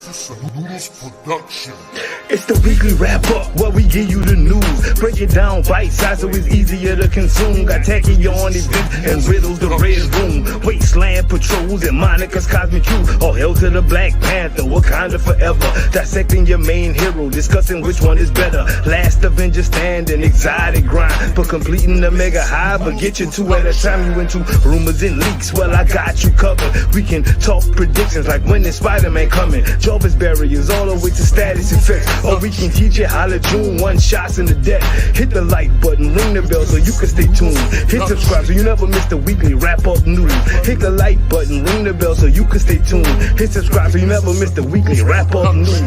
Production. It's the weekly wrap up where we give you the news. Break it down bite size so it's easier to consume. Got tacky on events and riddles the red room. Wasteland patrols and Monica's cosmic truth. All hail to the Black Panther, Wakanda forever. Dissecting your main hero, discussing which one is better. Last Avengers standing, exotic grind for completing the mega high. But get you two at a time. You into rumors and leaks. Well, I got you covered. We can talk predictions like when is Spider-Man coming. Jarvis barriers all the way to status effects. Or we can teach you how to June one shots in the deck. Hit the like button, ring the bell so you can stay tuned. Hit subscribe so you never miss the weekly wrap up news. Hit the like button, ring the bell so you can stay tuned. Hit subscribe so you never miss the weekly wrap up news.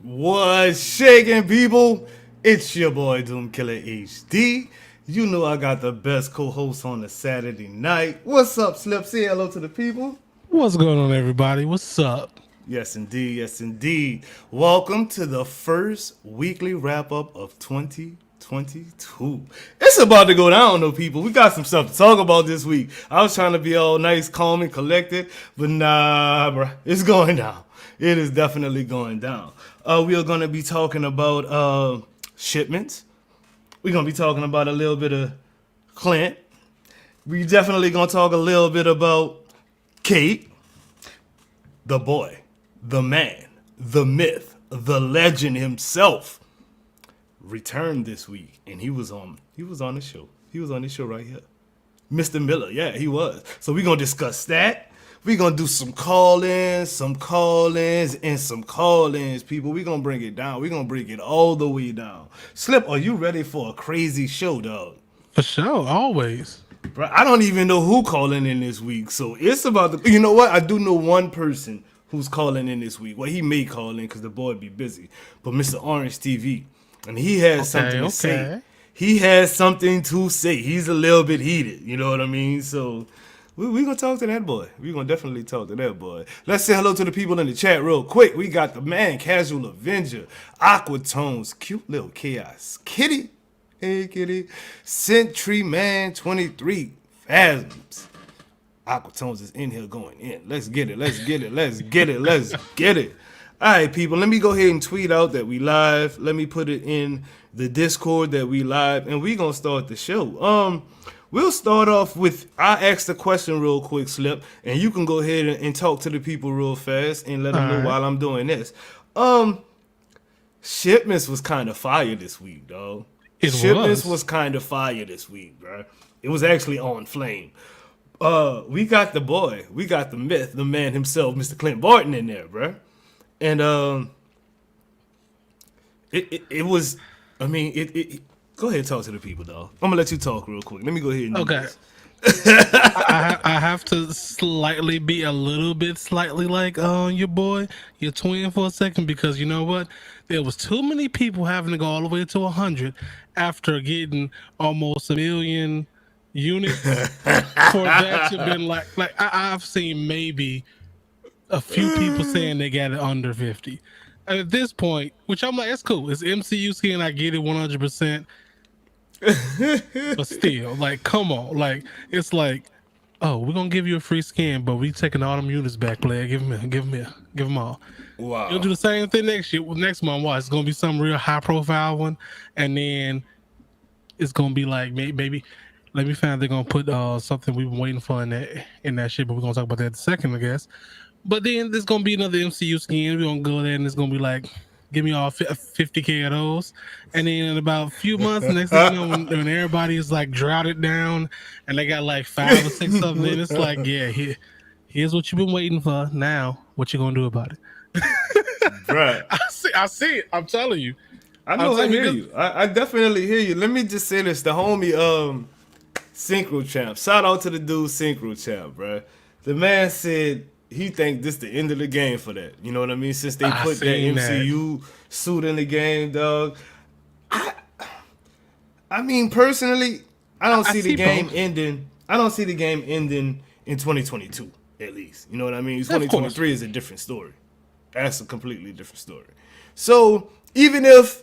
What's shaking, people? It's your boy Doom Killer HD. You know I got the best co-host on a Saturday night. What's up, Slip? Say hello to the people. What's going on, everybody? What's up? Yes, indeed. Yes, indeed. Welcome to the first weekly wrap-up of 2022. It's about to go down, though, people. We got some stuff to talk about this week. I was trying to be all nice, calm, and collected, but nah, bruh. It's going down. It is definitely going down. We are going to be talking about shipments. We're going to be talking about a little bit of Clint. We definitely going to talk a little bit about Kate, the boy, the man, the myth, the legend himself returned this week, and he was on the show. He was on this show right here. Mr. Miller, yeah, he was. So we're going to discuss that. We're going to do some call-ins, and some call-ins, people. We're going to bring it down. We're going to bring it all the way down. Slip, are you ready for a crazy show, dog? For sure, always. Bro, I don't even know who calling in this week, so it's about to... You know what? I do know one person who's calling in this week. Well, he may call in because the boy be busy. But Mr. Orange TV, and he has something to say. He has something to say. He's a little bit heated, you know what I mean? So... We're going to talk to that boy. We're going to definitely talk to that boy. Let's say hello to the people in the chat real quick. We got the man, Casual Avenger, Aquatones, Cute Little Chaos, Kitty, hey Kitty, Sentry Man 23, Phasms. Aquatones is in here going in. Let's get it. All right, people, let me go ahead and tweet out that we live. Let me put it in the Discord that we live, and we're going to start the show. We'll start off with, I asked a question real quick, Slip, and you can go ahead and talk to the people real fast and let them know while I'm doing this. Shipments was kind of fire this week, dog. Shipments was kind of fire this week, bro. It was actually on flame. We got the boy, we got the myth, the man himself, Mr. Clint Barton in there, bro. And it was, I mean, it go ahead and talk to the people, dog. I'm gonna let you talk real quick. Let me go ahead and do this. I have to be a little bit slightly like your boy, your twin for a second, because you know what? There was too many people having to go all the way to 100 after getting almost 1 million units for that to been like I've seen maybe a few people saying they got it under 50. And at this point, which I'm like, that's cool. It's MCU skin. I get it 100%. But still, like, come on, like, it's like, oh, we're gonna give you a free skin, but we taking all them units back, player. Give them all. Wow. You'll do the same thing next month. Watch, it's gonna be some real high profile one, and then it's gonna be like maybe. Let me find they're gonna put something we've been waiting for in that shit, but we're gonna talk about that in a second, I guess. But then there's gonna be another MCU skin. We're gonna go there, and it's gonna be like, give me all 50K of those. And then in about a few months, next thing you know, when everybody is like droughted down and they got like 5 or 6 of them, then it's like, yeah, here's what you've been waiting for. Now, what you gonna do about it? Right. I see it. I'm telling you. I know. I hear you. I definitely hear you. Let me just say this: the homie, Synchro Champ. Shout out to the dude, Synchro Champ, bro. The man said he think this the end of the game for that. You know what I mean? Since they put that MCU suit in the game, dog. I mean, personally, I don't see the game ending. I don't see the game ending in 2022, at least. You know what I mean? 2023 is a different story. That's a completely different story. So even if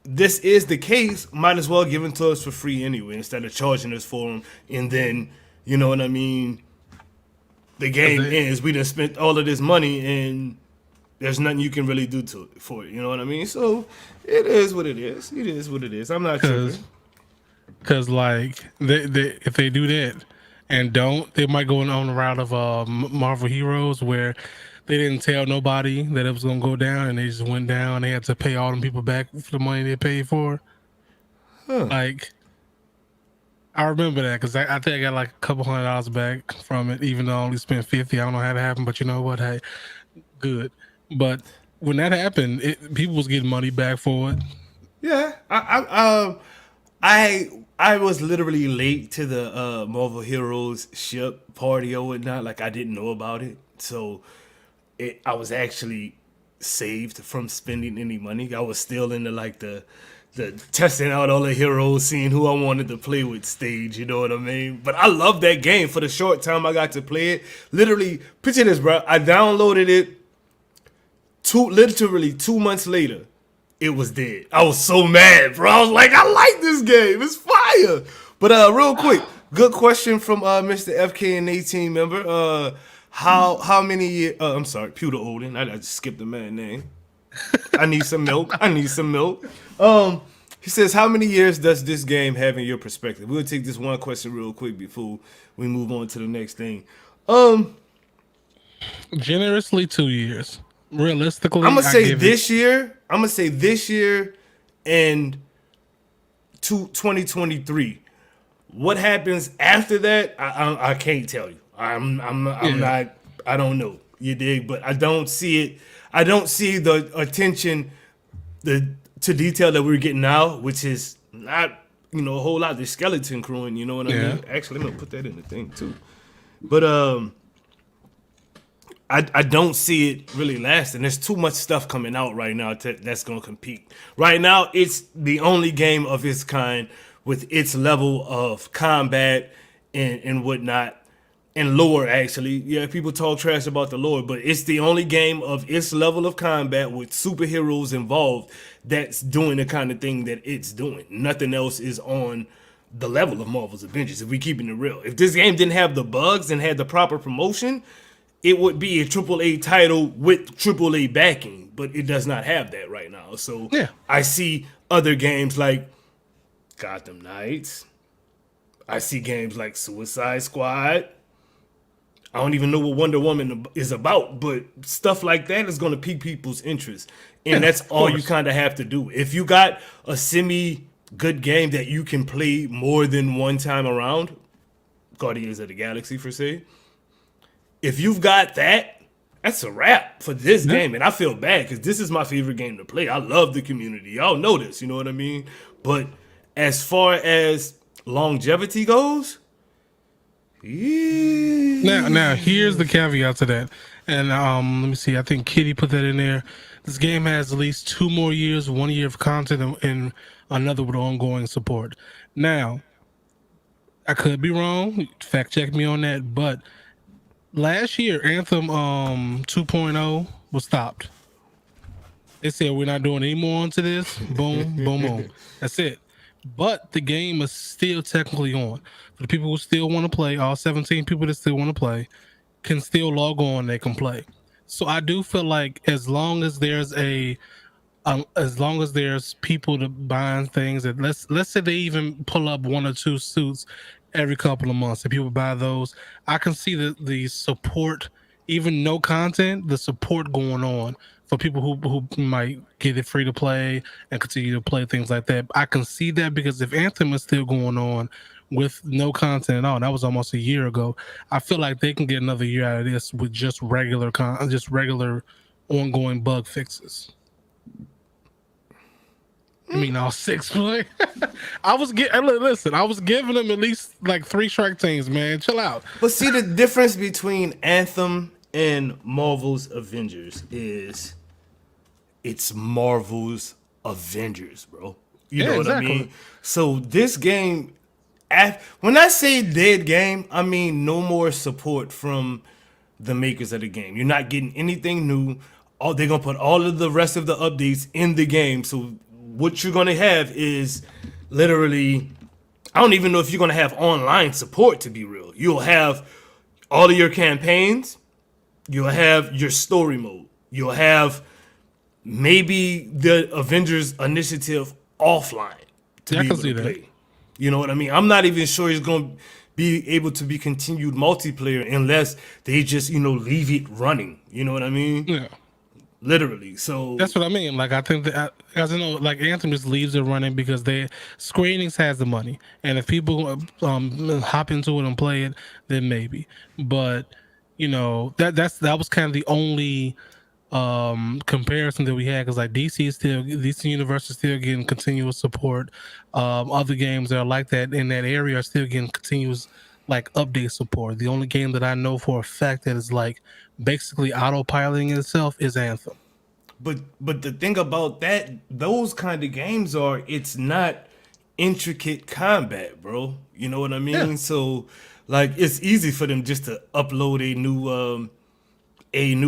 this is the case, might as well give them to us for free anyway instead of charging us for them. And then, you know what I mean? The game ends. We done spent all of this money and there's nothing you can really do to it for it. You know what I mean? So it is what it is. It is what it is. I'm not tripping. Because like if they do that and don't, they might go on the route of Marvel Heroes where they didn't tell nobody that it was gonna go down, and they just went down. They had to pay all them people back for the money they paid for. Like, I remember that because I think I got like a couple $100 back from it, even though I only spent 50. I don't know how that happened, but you know what? Hey, good. But when that happened, people was getting money back for it. Yeah, I was literally late to the Marvel Heroes ship party or whatnot. Like I didn't know about it, so I was actually saved from spending any money. I was still into like the testing out all the heroes, seeing who I wanted to play with stage. You know what I mean? But I love that game for the short time I got to play it. Literally, picture this, bro. I downloaded it. Literally 2 months later, it was dead. I was so mad, bro. I was like, I like this game. It's fire. But real quick, good question from Mr. FK and 18 member. How many years? I'm sorry, Pewter Olden. I just skipped the man's name. I need some milk. He says, how many years does this game have in your perspective? We'll take this one question real quick before we move on to the next thing. Generously 2 years. Realistically, I'm gonna say this year. I'm gonna say this year and 2023. What happens after that? I can't tell you. I'm not. I don't know. You dig? But I don't see it. I don't see the attention, to detail that we're getting now, which is not a whole lot. The skeleton crewing. You know what I mean? Actually, I'm gonna put that in the thing too. But I don't see it really lasting. There's too much stuff coming out right now that's going to compete. Right now, it's the only game of its kind with its level of combat and whatnot, and lore, actually. Yeah, people talk trash about the lore, but it's the only game of its level of combat with superheroes involved that's doing the kind of thing that it's doing. Nothing else is on the level of Marvel's Avengers, if we keeping it real. If this game didn't have the bugs and had the proper promotion, it would be a AAA title with AAA backing, but it does not have that right now. So I see other games like Gotham Knights. I see games like Suicide Squad. I don't even know what Wonder Woman is about, but stuff like that is going to pique people's interest. And that's all you kind of have to do. If you got a semi-good game that you can play more than one time around, Guardians of the Galaxy, for say, if you've got that, that's a wrap for this game. And I feel bad because this is my favorite game to play. I love the community. Y'all know this, you know what I mean? But as far as longevity goes, now here's the caveat to that. And let me see. I think Kitty put that in there. This game has at least 2 more years, 1 year of content, and another with ongoing support. Now, I could be wrong. Fact check me on that, but last year, Anthem 2.0 was stopped. They said we're not doing any more onto this. Boom, boom, boom. That's it. But the game is still technically on. For the people who still want to play, all 17 people that still want to play can still log on. They can play. So I do feel like as long as there's people to buying things, that let's say they even pull up 1 or 2 suits every couple of months, and people buy those, I can see the support, even no content, the support going on for people who might get it free to play and continue to play things like that. I can see that because if Anthem is still going on with no content at all, that was almost a year ago, I feel like they can get another year out of this with just regular ongoing bug fixes. I mean, all 6 play. I was giving them at least like 3 strike teams, man. Chill out. But see, the difference between Anthem and Marvel's Avengers is it's Marvel's Avengers, bro. You know what I mean? So this game, when I say dead game, I mean no more support from the makers of the game. You're not getting anything new. They're gonna put all of the rest of the updates in the game. So what you're gonna have is literally, I don't even know if you're gonna have online support, to be real. You'll have all of your campaigns, you'll have your story mode, you'll have maybe the Avengers initiative offline to be able to play. You know what I mean? I'm not even sure it's gonna be able to be continued multiplayer unless they just, leave it running. You know what I mean? Yeah. Literally. So that's what I mean. Like, I think that, as I know, like, Anthem just leaves it running because Square Enix has the money, and if people hop into it and play it, then maybe. But that was kind of the only comparison that we had, because like DC Universe is still getting continuous support. Other games that are like that in that area are still getting continuous like update support. The only game that I know for a fact that is like basically autopiloting itself is Anthem. But the thing about that, those kind of games it's not intricate combat, bro. You know what I mean? Yeah. So like it's easy for them just to upload a new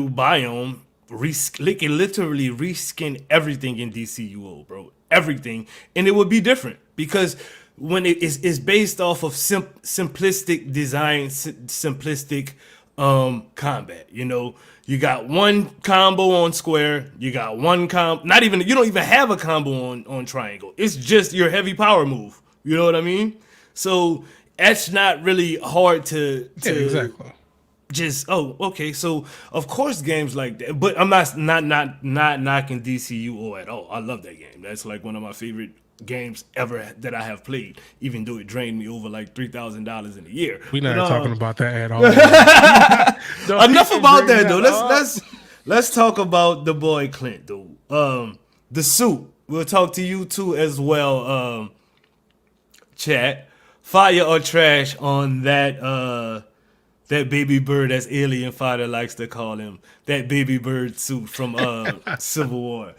biome. Literally reskin everything in DCUO, bro. Everything, and it would be different because when it's based off of simplistic design, simplistic combat. You got one combo on square, you got one you don't even have a combo on triangle. It's just your heavy power move. You know what I mean? So that's not really hard to exactly. Just okay. So of course games like that, but I'm not knocking DCUO at all. I love that game. That's like one of my favorite games ever that I have played, even though it drained me over like $3,000 in a year. We're not talking about that at all. Enough about that though. Let's talk about the boy Clint though. The suit. We'll talk to you too as well. Chat. Fire or trash on that baby bird, as Alien Fighter likes to call him, that baby bird suit from Civil War.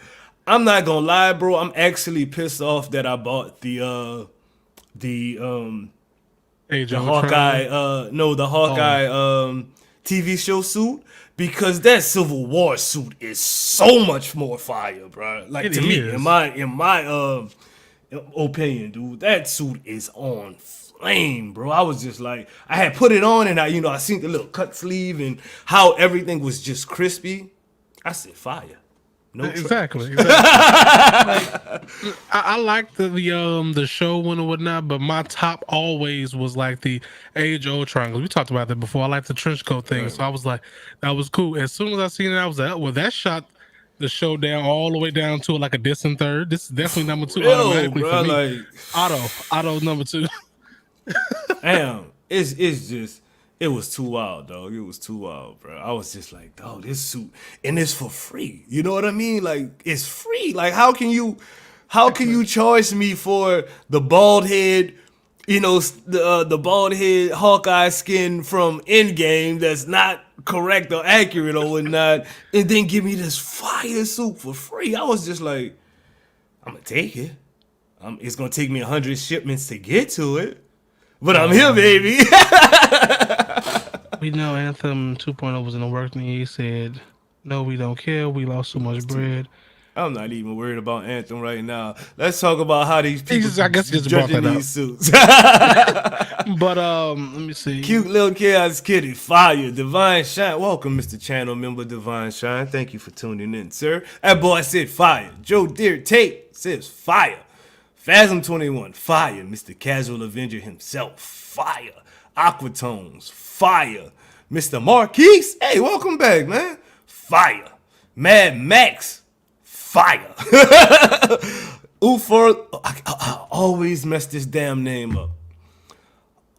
I'm not gonna lie, bro. I'm actually pissed off that I bought the Hawkeye TV show suit, because that Civil War suit is so much more fire, bro. Like, to me, in my opinion, dude, that suit is on flame, bro. I was just like, I had put it on and I seen the little cut sleeve and how everything was just crispy. I said, fire. No exactly. Like, I like the show one or whatnot, but my top always was like the Age of Ultron. We talked about that before. I like the trench coat thing, right. So I was like, that was cool. As soon as I seen it, I was like, well, that shot the show down all the way down to like a distant third. This is definitely number 2 automatically for me. Like, Otto number 2. Damn, it was too wild, dog. It was too wild, bro. I was just like, dog, this suit, and it's for free. You know what I mean? Like, it's free. Like, how can you charge me for the bald head, the bald head Hawkeye skin from Endgame that's not correct or accurate or whatnot, and then give me this fire suit for free? I was just like, I'm gonna take it. It's gonna take me 100 shipments to get to it, but I'm here, baby. We know Anthem 2.0 was in the works, and he said, no, we don't care. We lost so much bread. I'm not even worried about Anthem right now. Let's talk about how these people just judging these suits. But let me see. Cute little chaos kitty, fire. Divine Shine. Welcome, Mr. Channel member Divine Shine. Thank you for tuning in, sir. That boy said fire. Joe Deere Tate says fire. Phasm 21, fire. Mr. Casual Avenger himself, fire. Aquatones, fire. Mr. Marquise, hey, welcome back, man. Fire. Mad Max, fire. Ufer, I always mess this damn name up.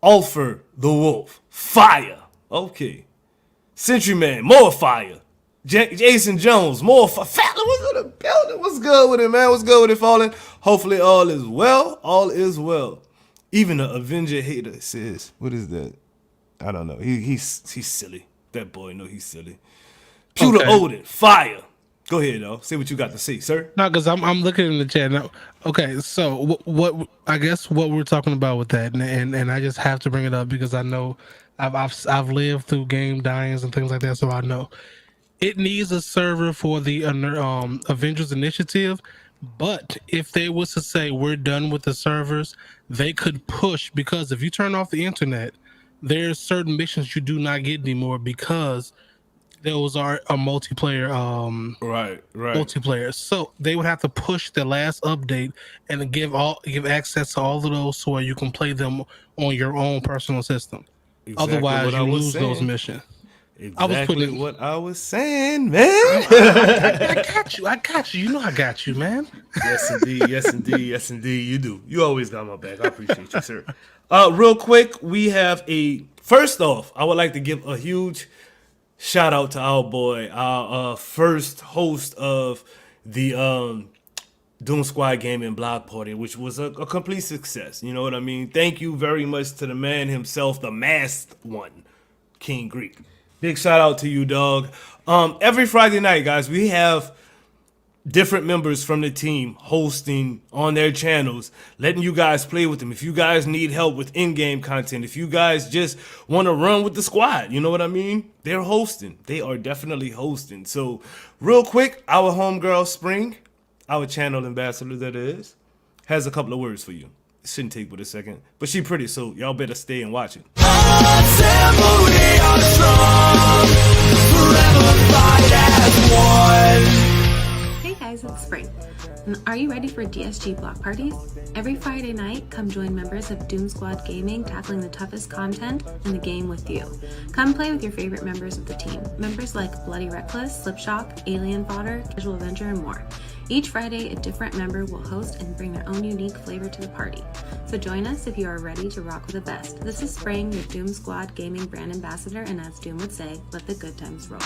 Ulfer the Wolf, fire. Okay. Sentryman, more fire. Jason Jones, more fire. Fallon was in the building. What's good with it, man? What's good with it, Fallen? Hopefully all is well. All is well. Even the Avenger hater says, what is that? I don't know. He's silly. That boy, no, he's silly. Pewter Odin, fire. Go ahead, though. Say what you got to say, sir. No, because I'm looking in the chat now. Okay, so what I guess what we're talking about with that, and I just have to bring it up because I know I've lived through game dyings and things like that, so I know it needs a server for the Avengers Initiative, But if they was to say we're done with the servers, they could push, because if you turn off the internet, there's certain missions you do not get anymore because those are a multiplayer Right. multiplayer. So they would have to push the last update and give access to all of those so you can play them on your own personal system. Exactly Otherwise, what I you was lose those saying. missions. Exactly what I was saying, man. I got you. I got you. You know I got you, man. Yes, indeed. Yes, indeed. Yes, indeed. You do. You always got my back. I appreciate you, sir. Real quick, we have First off, I would like to give a huge shout out to our boy, our first host of the Doom Squad Gaming Block Party, which was a complete success. You know what I mean? Thank you very much to the man himself, the masked one, King Greek. Big shout out to you, dog. Every Friday night, guys, we have different members from the team hosting on their channels, letting you guys play with them. If you guys need help with in-game content, if you guys just want to run with the squad, you know what I mean? They're hosting. They are definitely hosting. So, real quick, our homegirl Spring, our channel ambassador that is, has a couple of words for you. It shouldn't take but a second, but she pretty, so y'all better stay and watch it. Hey guys, it's Spring. And are you ready for DSG block parties? Every Friday night, come join members of Doom Squad Gaming tackling the toughest content in the game with you. Come play with your favorite members of the team. Members like Bloody Reckless, Slipshock, Alien Fodder, Casual Avenger, and more. Each Friday, a different member will host and bring their own unique flavor to the party. So join us if you are ready to rock with the best. This is Spring, your Doom Squad Gaming brand ambassador, and as Doom would say, let the good times roll.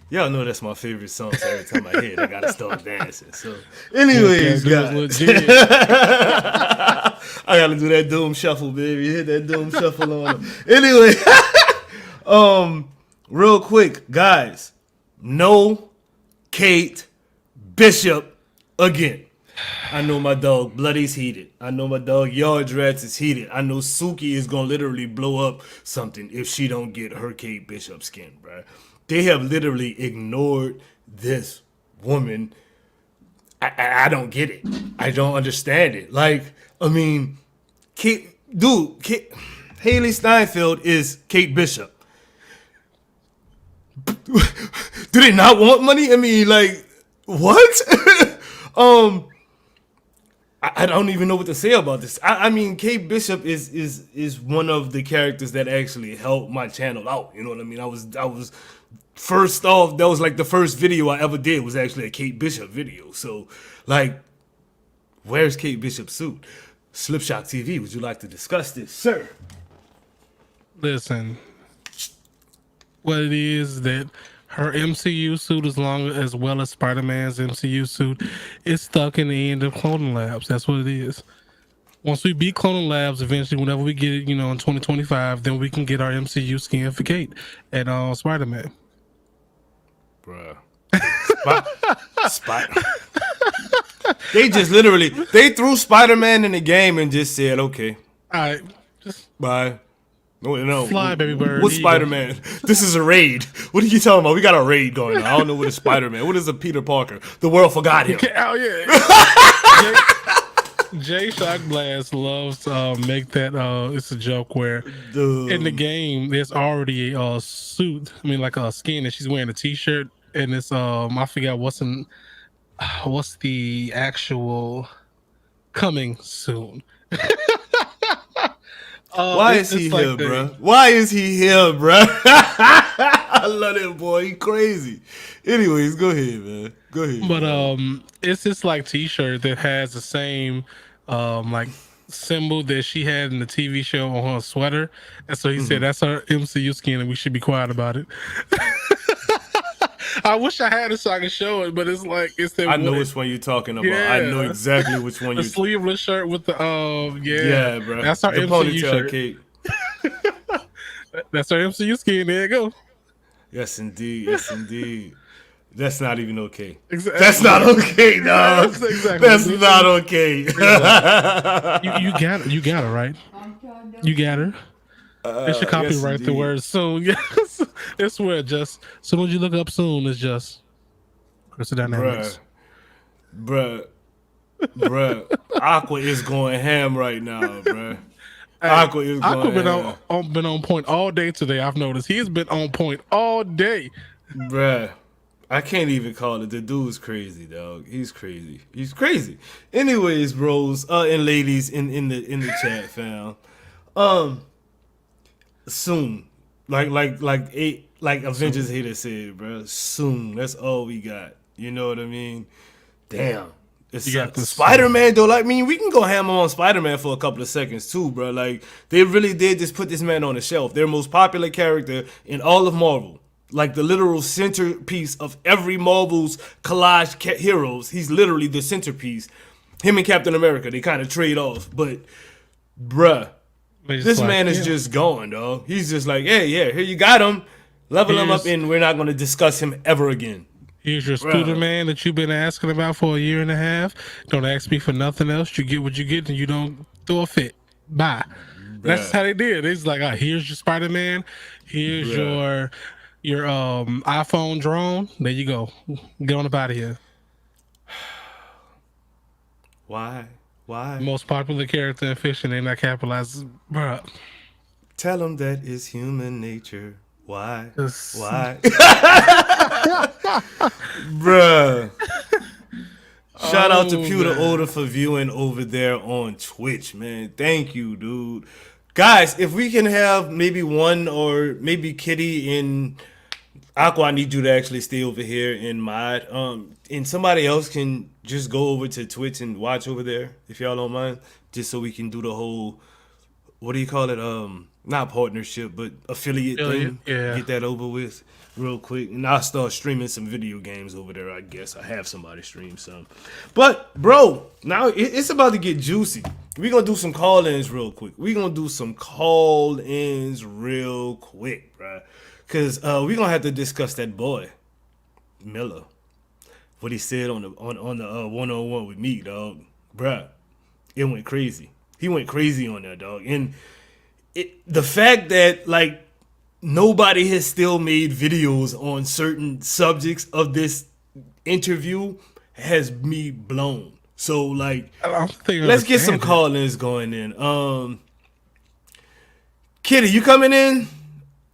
Y'all know that's my favorite song, so every time I hear it, I gotta start dancing. So, anyways, guys, I gotta do that Doom Shuffle, baby. Hit that Doom Shuffle on them. Anyway, real quick, guys, no Kate Bishop again. I know my dog Bloody's heated. I know my dog Yard Rats is heated. I know Suki is gonna literally blow up something if she don't get her Kate Bishop skin, bruh. They have literally ignored this woman. I don't get it. I don't understand it. Like, I mean, Haley Steinfeld is Kate Bishop. Do they not want money? I mean, like, what? I don't even know what to say about this. I mean, Kate Bishop is one of the characters that actually helped my channel out. You know what I mean? I was first off, that was like the first video I ever did was actually a Kate Bishop video. So, like, where's Kate Bishop's suit? Slipshot TV, would you like to discuss this, sir? Listen, what it is that her MCU suit, as well as Spider-Man's MCU suit, is stuck in the end of Cloning Labs. That's what it is. Once we beat Cloning Labs, eventually, whenever we get it, in 2025, then we can get our MCU skin for Kate and Spider-Man. Bruh. They just literally, they threw Spider-Man in the game and just said, okay. All right. Just bye. No. Fly, baby bird. What's Spider-Man? This is a raid. What are you talking about? We got a raid going on. I don't know what is Spider-Man. What is a Peter Parker? The world forgot him. Oh, yeah. Jay Shock Blast loves to make that. It's a joke where in the game there's already a suit. I mean, like a skin, and she's wearing a T-shirt, and it's I forget what's the actual coming soon. Why is he here, bro? Why is he here, bro? I love that boy. He crazy. Anyways, go ahead, man. Go ahead. But it's this like T-shirt that has the same like symbol that she had in the TV show on her sweater, and so he said that's our MCU skin, and we should be quiet about it. I wish I had it so I could show it, but it's like I know which one you're talking about. Yeah. I know exactly which one. The sleeveless shirt with the yeah, bro. That's our MCU shirt. Kate. That's our MCU skin. There you go. Yes, indeed. Yes, indeed. That's not even okay. Exactly. That's not okay, dog. That's not okay. You got her right. You got her. They should Yes, copyright the indeed. word soon. Yes, it's where just soon as you look up soon, it's just Crystal Bruh, Dynamics. bruh, bruh. Aqua is going ham right now, bruh. Hey, Aqua is Aqua going ham. been on point all day today. I've noticed he's been on point all day. Bruh. I can't even call it. The dude's crazy, dog. He's crazy. He's crazy. Anyways, bros, and ladies in the chat, fam. Soon. Like Avengers hater said, bro. Soon. That's all we got. You know what I mean? Damn. It's You got this Spider-Man though. Like, I mean, we can go ham on Spider-Man for a couple of seconds too, bro. Like, they really did just put this man on the shelf. Their most popular character in all of Marvel. Like the literal centerpiece of every Marvel's collage heroes. He's literally the centerpiece. Him and Captain America, they kind of trade off. But, bruh, this man is just gone, dog. He's just like, yeah, here you got him. Level him up, and we're not going to discuss him ever again. Here's your Spider-Man that you've been asking about for a year and a half. Don't ask me for nothing else. You get what you get, and you don't throw a fit. Bye. That's how they did. It's like, here's your Spider-Man. Here's your iPhone drone. There you go. Get on up out of here. Why? Most popular character in fiction, they not capitalized. Bruh. Tell them that is human nature. Why? Why? Bruh. Shout out to Pewter Older for viewing over there on Twitch, man. Thank you, dude. Guys, if we can have maybe one or maybe Kitty and Aqua, I need you to actually stay over here in mod. And somebody else can just go over to Twitch and watch over there, if y'all don't mind. Just so we can do the whole, what do you call it? Not partnership, but affiliate thing. Yeah. Get that over with real quick. And I'll start streaming some video games over there, I guess. I have somebody stream some. But, bro, now it's about to get juicy. We're going to do some call-ins real quick. Bro. Because we're going to have to discuss that boy, Miller. What he said on the one-on-one with me, dog. Bruh, it went crazy. He went crazy on that, dog. And the fact that, like, nobody has still made videos on certain subjects of this interview has me blown. So, like, let's get some call-ins going in. Kitty, you coming in?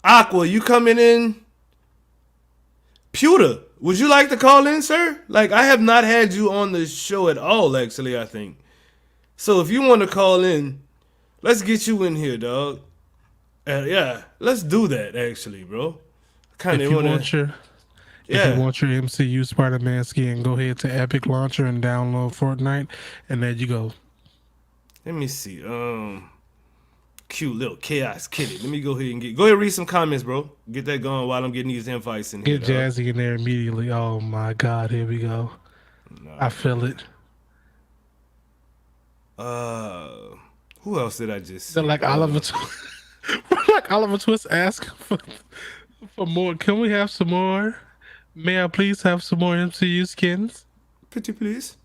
Aqua, you coming in? Pewter, would you like to call in, sir? Like, I have not had you on the show at all, actually, I think. So if you want to call in, let's get you in here, dog. Yeah, let's do that, actually, bro. If you want your MCU Spider-Man skin, go ahead to Epic Launcher and download Fortnite, and there you go. Let me see. Cute little chaos kitty. Let me go ahead and read some comments, bro. Get that going while I'm getting these invites in here. Get Jazzy in there immediately. Oh my God, here we go. I feel it. Who else did I just see? Like Oliver Twist asking for more. Can we have some more? May I please have some more MCU skins? Pretty please.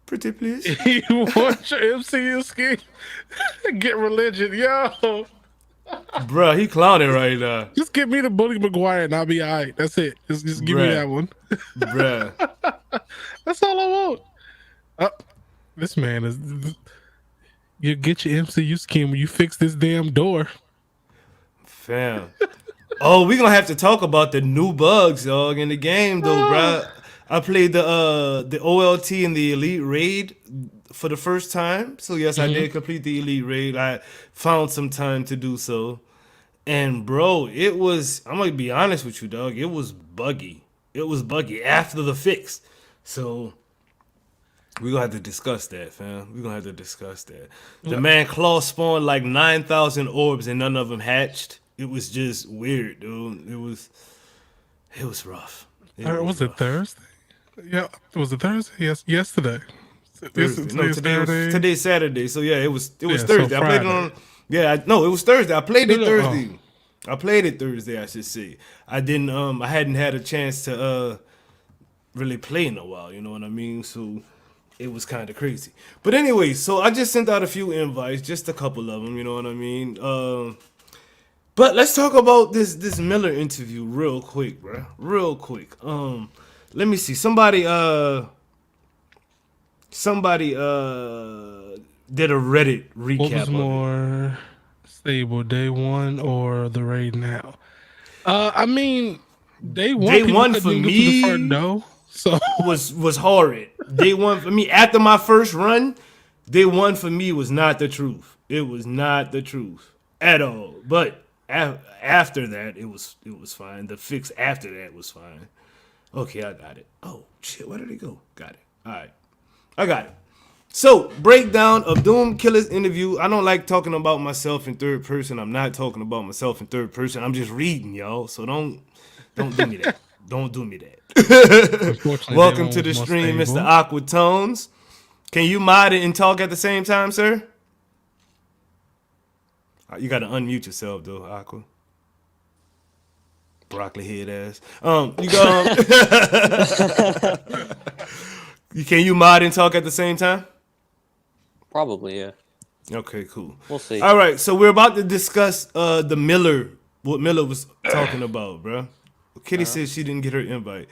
Pretty please. You want your MCU skin? Get religion, yo. Bruh, he clowning right now. Just give me the Bully Maguire and I'll be all right. That's it. Just give me that one. Bruh. That's all I want. This man is... You get your MCU skin when you fix this damn door. Fam. Oh, we gonna have to talk about the new bugs, dog, in the game, though, bruh. I played the OLT and the Elite Raid for the first time. So, yes, I did complete the Elite Raid. I found some time to do so. And, bro, it was... I'm gonna be honest with you, dog. It was buggy. It was buggy after the fix. So... we're going to have to discuss that, fam. We're going to have to discuss that. The man Claw spawned like 9,000 orbs and none of them hatched. It was just weird, dude. It was rough. Was it Thursday? Yeah, was it Thursday? Yes, yesterday. Today's Saturday. So, yeah, it was Thursday. So I played it on... it was Thursday. I played it Thursday. I played it Thursday, I should say. I hadn't had a chance to really play in a while, you know what I mean? So... it was kind of crazy. But anyway, so I just sent out a few invites, just a couple of them. You know what I mean? But let's talk about this Miller interview real quick, bro. Real quick. Let me see. Somebody did a Reddit What was recap of it. more stable, day one or the raid now? I mean, day one Day people one couldn't for even go through the front me door. So was horrid. Day one for me after my first run, day one for me was not the truth. It was not the truth at all. But after that, it was fine. The fix after that was fine. Okay, I got it. Oh shit, where did it go? Got it. All right, I got it. So, breakdown of Doom Killer's interview. I don't like talking about myself in third person. I'm not talking about myself in third person. I'm just reading, y'all. So don't do me that. Don't do me that. unfortunately, day Welcome one to the was more stream, Mr. stable. Awkward Tones. Can you mod it and talk at the same time, sir? You gotta unmute yourself though, Aqua. Broccoli head ass. You go. Can you mod and talk at the same time? Probably, yeah. Okay, cool. We'll see. All right, so we're about to discuss the Miller, what Miller was talking about, bro. Kitty said she didn't get her invite.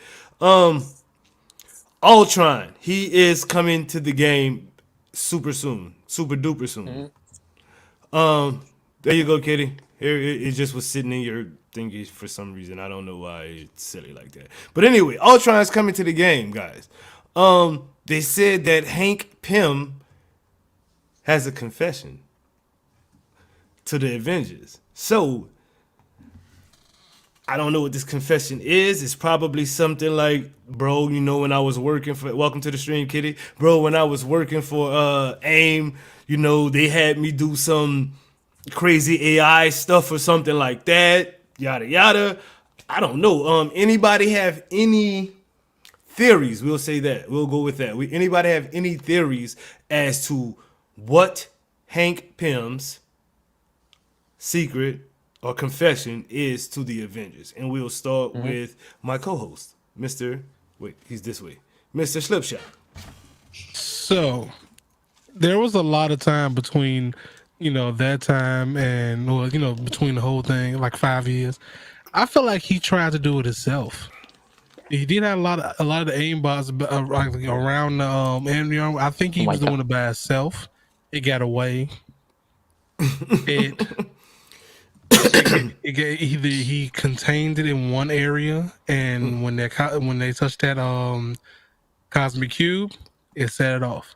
Ultron, he is coming to the game super soon, super duper soon. There you go, Kitty. Here it just was sitting in your thingy for some reason. I don't know why it's silly like that. But anyway, Ultron is coming to the game, guys. They said that Hank Pym has a confession to the Avengers. So I don't know what this confession is. It's probably something like, bro, you know, when I was working for, welcome to the stream, Kitty. Bro, when I was working for AIM, you know, they had me do some crazy AI stuff or something like that. Yada yada. I don't know. Anybody have any theories? We'll say that. We'll go with that. Anybody have any theories as to what Hank Pym's secret or confession is to the Avengers? And we'll start with my co-host, Mr. Wait, he's this way. Mr. Slipshot. So there was a lot of time between, that time and, between the whole thing, like 5 years. I feel like he tried to do it himself. He did have a lot of the aimbots around the and I think he was doing it by himself. It got away. Either he contained it in one area, and when they touched that cosmic cube, it set it off.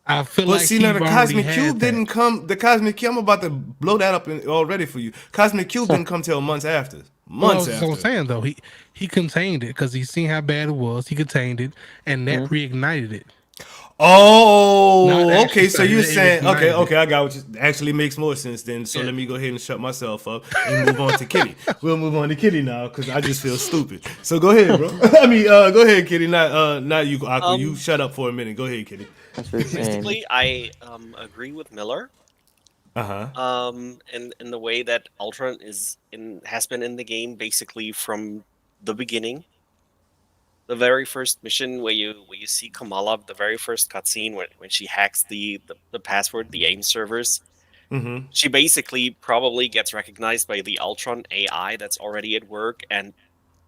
I feel But like see, now the Cosmic Cube didn't come. The Cosmic Cube, I'm about to blow that up already for you. Cosmic Cube didn't come till months after. Months after. So I'm saying though, he contained it because he seen how bad it was. He contained it, and that reignited it. Oh, okay. So you're it saying, ignited okay, I got what you actually makes more sense then. So let me go ahead and shut myself up and move on to Kitty. We'll move on to Kitty now because I just feel stupid. So go ahead, bro. I mean, go ahead, Kitty. Not you, Aqua. You shut up for a minute. Go ahead, Kitty. Basically, I agree with Miller. In the way that Ultron has been in the game basically from the beginning. The very first mission where you see Kamala, the very first cutscene when she hacks the password, the AIM servers, she basically probably gets recognized by the Ultron AI that's already at work, and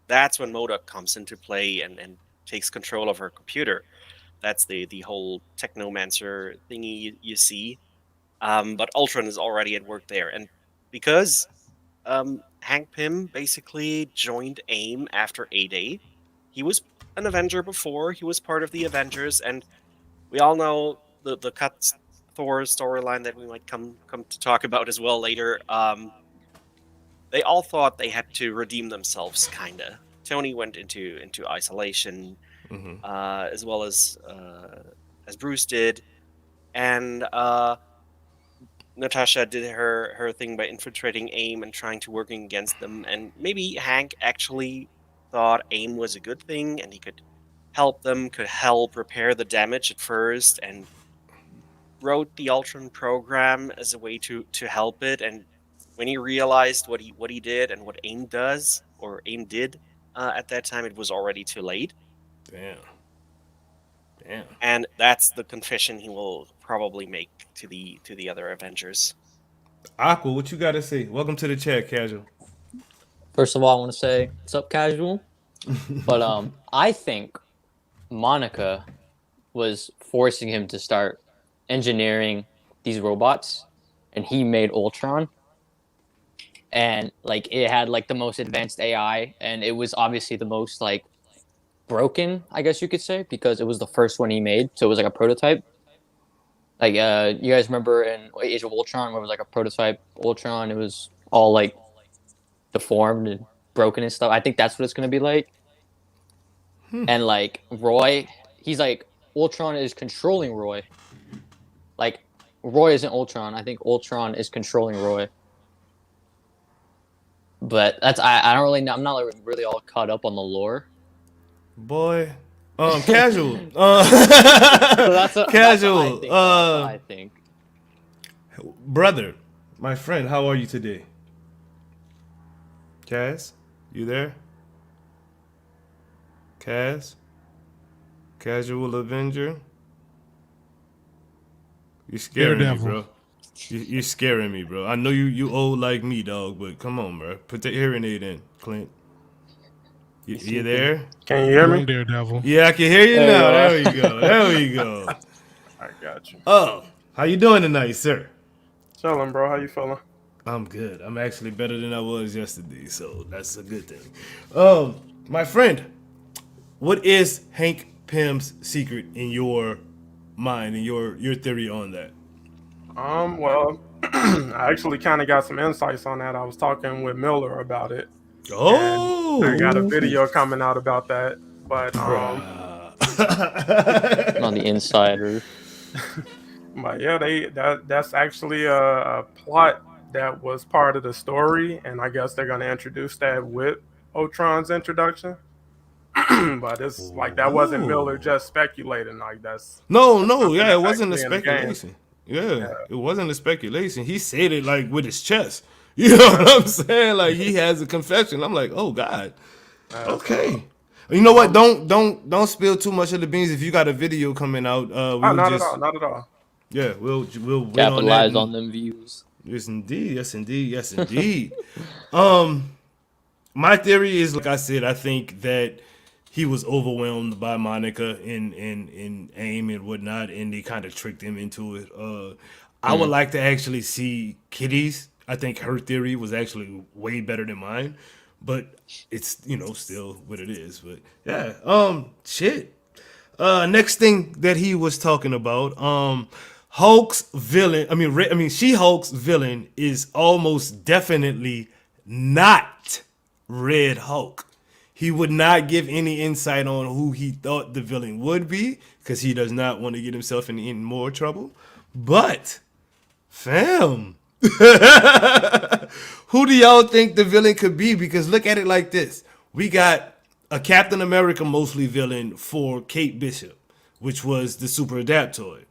that's when MODOK comes into play and takes control of her computer. That's the whole technomancer thingy you see. But Ultron is already at work there, and because Hank Pym basically joined AIM after A-Day. He was an Avenger before. He was part of the Avengers, and we all know the Thor storyline that we might come to talk about as well later. They all thought they had to redeem themselves, kinda. Tony went into isolation, as well as Bruce did, and Natasha did her thing by infiltrating AIM and trying to working against them. And maybe Hank actually thought AIM was a good thing and he could help them, could help repair the damage at first, and wrote the Ultron program as a way to help it. And when he realized what he did and what AIM does, or AIM did at that time, it was already too late. Damn. Damn. and that's the confession he will probably make to the other Avengers. Aqua, what you got to say? Welcome to the chat, Casual. First of all, I want to say, what's up, casual? But I think Monica was forcing him to start engineering these robots, and he made Ultron. And like it had like the most advanced AI, and it was obviously the most like broken, I guess you could say, because it was the first one he made, so it was like a prototype. Like you guys remember in Age of Ultron where it was like a prototype Ultron, it was all like deformed and broken and stuff. I think that's what it's gonna be like. And like Roy, he's like Ultron is controlling Roy. Like Roy isn't Ultron. I think Ultron is controlling Roy. But that's I don't really know. I'm not like, really all caught up on the lore. Boy. Casual. So that's Casual. what I think. Brother, my friend, how are you today? Kaz, you there? Kaz? Casual Avenger? You're scaring me, Daredevil. bro. You're scaring me, bro. I know you old like me, dog, but come on, bro. Put the hearing aid in, Clint. You there? Can you hear I'm me? Daredevil. Yeah, I can hear you There now. you are. There we go. There we go. I got you. Oh, how you doing tonight, sir? Chilling, bro. How you feeling? I'm good. I'm actually better than I was yesterday, so that's a good thing. My friend, what is Hank Pym's secret in your mind and your theory on that? Well, I actually kind of got some insights on that. I was talking with Miller about it. Oh, I got a video coming out about that, but On the insider. but yeah, that's actually a plot that was part of the story, and I guess they're gonna introduce that with Ultron's introduction. But it's like that wasn't Miller just speculating. Like that's no, yeah, that's it wasn't a actually in the game. speculation. Yeah, it wasn't a speculation. He said it like with his chest. You know what I'm saying? Like he has a confession. I'm like, oh God. Okay. You know what? Don't spill too much of the beans. If you got a video coming out, not at all. Yeah, we'll wait on that. Capitalize on them views. Yes, indeed. My theory is, like I said, I think that he was overwhelmed by Monica in AIM and whatnot, and they kind of tricked him into it. I would like to actually see Kitty's. I think her theory was actually way better than mine, but it's still what it is. But yeah, shit. Next thing that he was talking about, Hulk's villain. She-Hulk's villain is almost definitely not Red Hulk. He would not give any insight on who he thought the villain would be because he does not want to get himself in more trouble. But, fam, who do y'all think the villain could be? Because look at it like this. We got a Captain America mostly villain for Kate Bishop, which was the Super Adaptoid.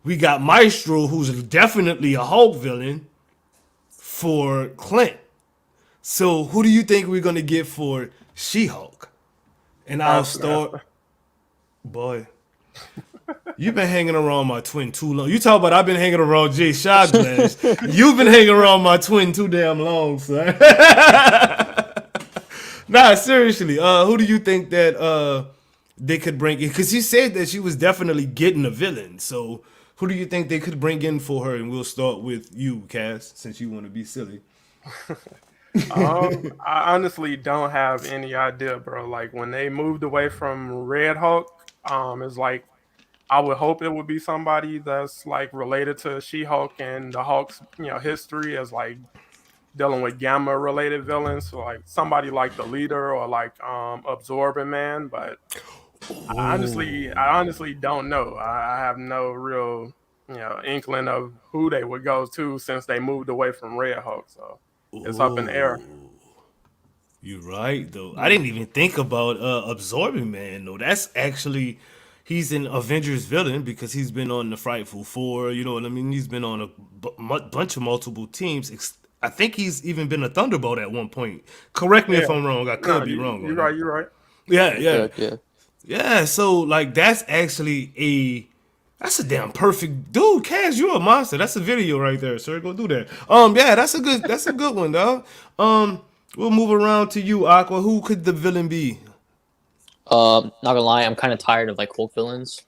We got Maestro, who's definitely a Hulk villain for Clint. So who do you think we're going to get for She-Hulk? And I'll start... Boy, you've been hanging around my twin too long. You talk about I've been hanging around Jay Shotglass. You've been hanging around my twin too damn long, son. Nah, seriously. Who do you think that they could bring in? Because she said that she was definitely getting a villain. So who do you think they could bring in for her? And we'll start with you, Cass, since you want to be silly. I honestly don't have any idea, bro. Like when they moved away from Red Hulk, it's like I would hope it would be somebody that's like related to She-Hulk and the Hulk's history as like dealing with gamma related villains, so like somebody like the Leader or like Absorbing Man. But I honestly don't know. I have no real inkling of who they would go to since they moved away from Red Hulk. So it's up in the air. You're right, though. I didn't even think about Absorbing Man, though. That's actually, he's an Avengers villain because he's been on the Frightful Four. You know what I mean? He's been on a bunch of multiple teams. I think he's even been a Thunderbolt at one point. Correct me if I'm wrong. I could be wrong. You're right. Yeah. Yeah, so like that's actually that's a damn perfect dude. Kaz, you're a monster. That's a video right there, sir. Go do that. Yeah, that's a good one, dog. We'll move around to you, Aqua. Who could the villain be? Not gonna lie, I'm kind of tired of like Hulk villains,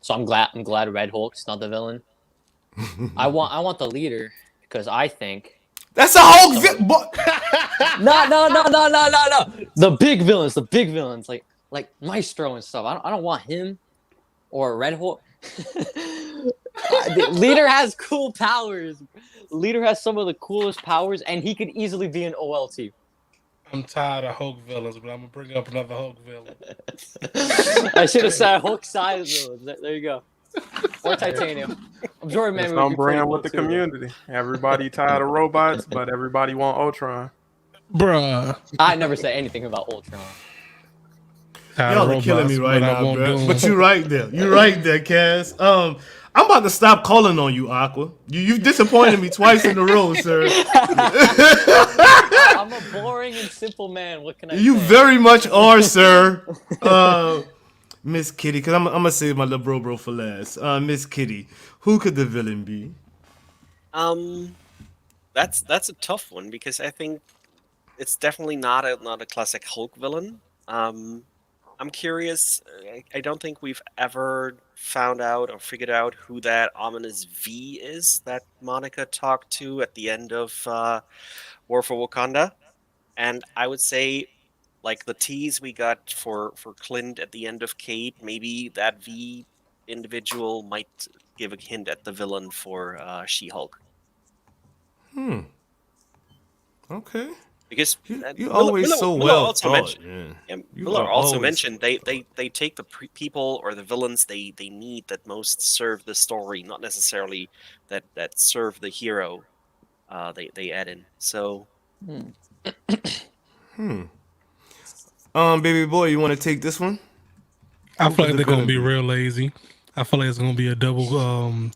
so I'm glad Red Hulk's not the villain. I want the leader because I think That's a Hulk no. The big villains like Maestro and stuff. I don't want him or Red Hulk. The leader has cool powers. Leader has some of the coolest powers, and he could easily be an OLT. I'm tired of Hulk villains, but I'm gonna bring up another Hulk villain. I should have said Hulk size villains. There you go. Or Titanium. I'm sure It's on brand with the community. Everybody tired of robots, but everybody want Ultron. Bruh. I never said anything about Ultron. Y'all are killing me right now, bro. But you're right there. You're right there, Kaz. I'm about to stop calling on you, Aqua. You've disappointed me twice in a row, sir. I'm a boring and simple man. What can I You say? very much are, sir. Miss Kitty, because I'm gonna save my little bro for last. Miss Kitty, who could the villain be? That's a tough one because I think it's definitely not a classic Hulk villain. I'm curious. I don't think we've ever found out or figured out who that ominous V is that Monica talked to at the end of War for Wakanda. And I would say, like the tease we got for Clint at the end of Kate, maybe that V individual might give a hint at the villain for She-Hulk. Okay. Because you always so well thought. Miller also mentioned they take the people or the villains they need that most serve the story, not necessarily that serve the hero. They add in. So. Baby boy, you want to take this one? I feel like they're gonna be real lazy. I feel like it's gonna be a double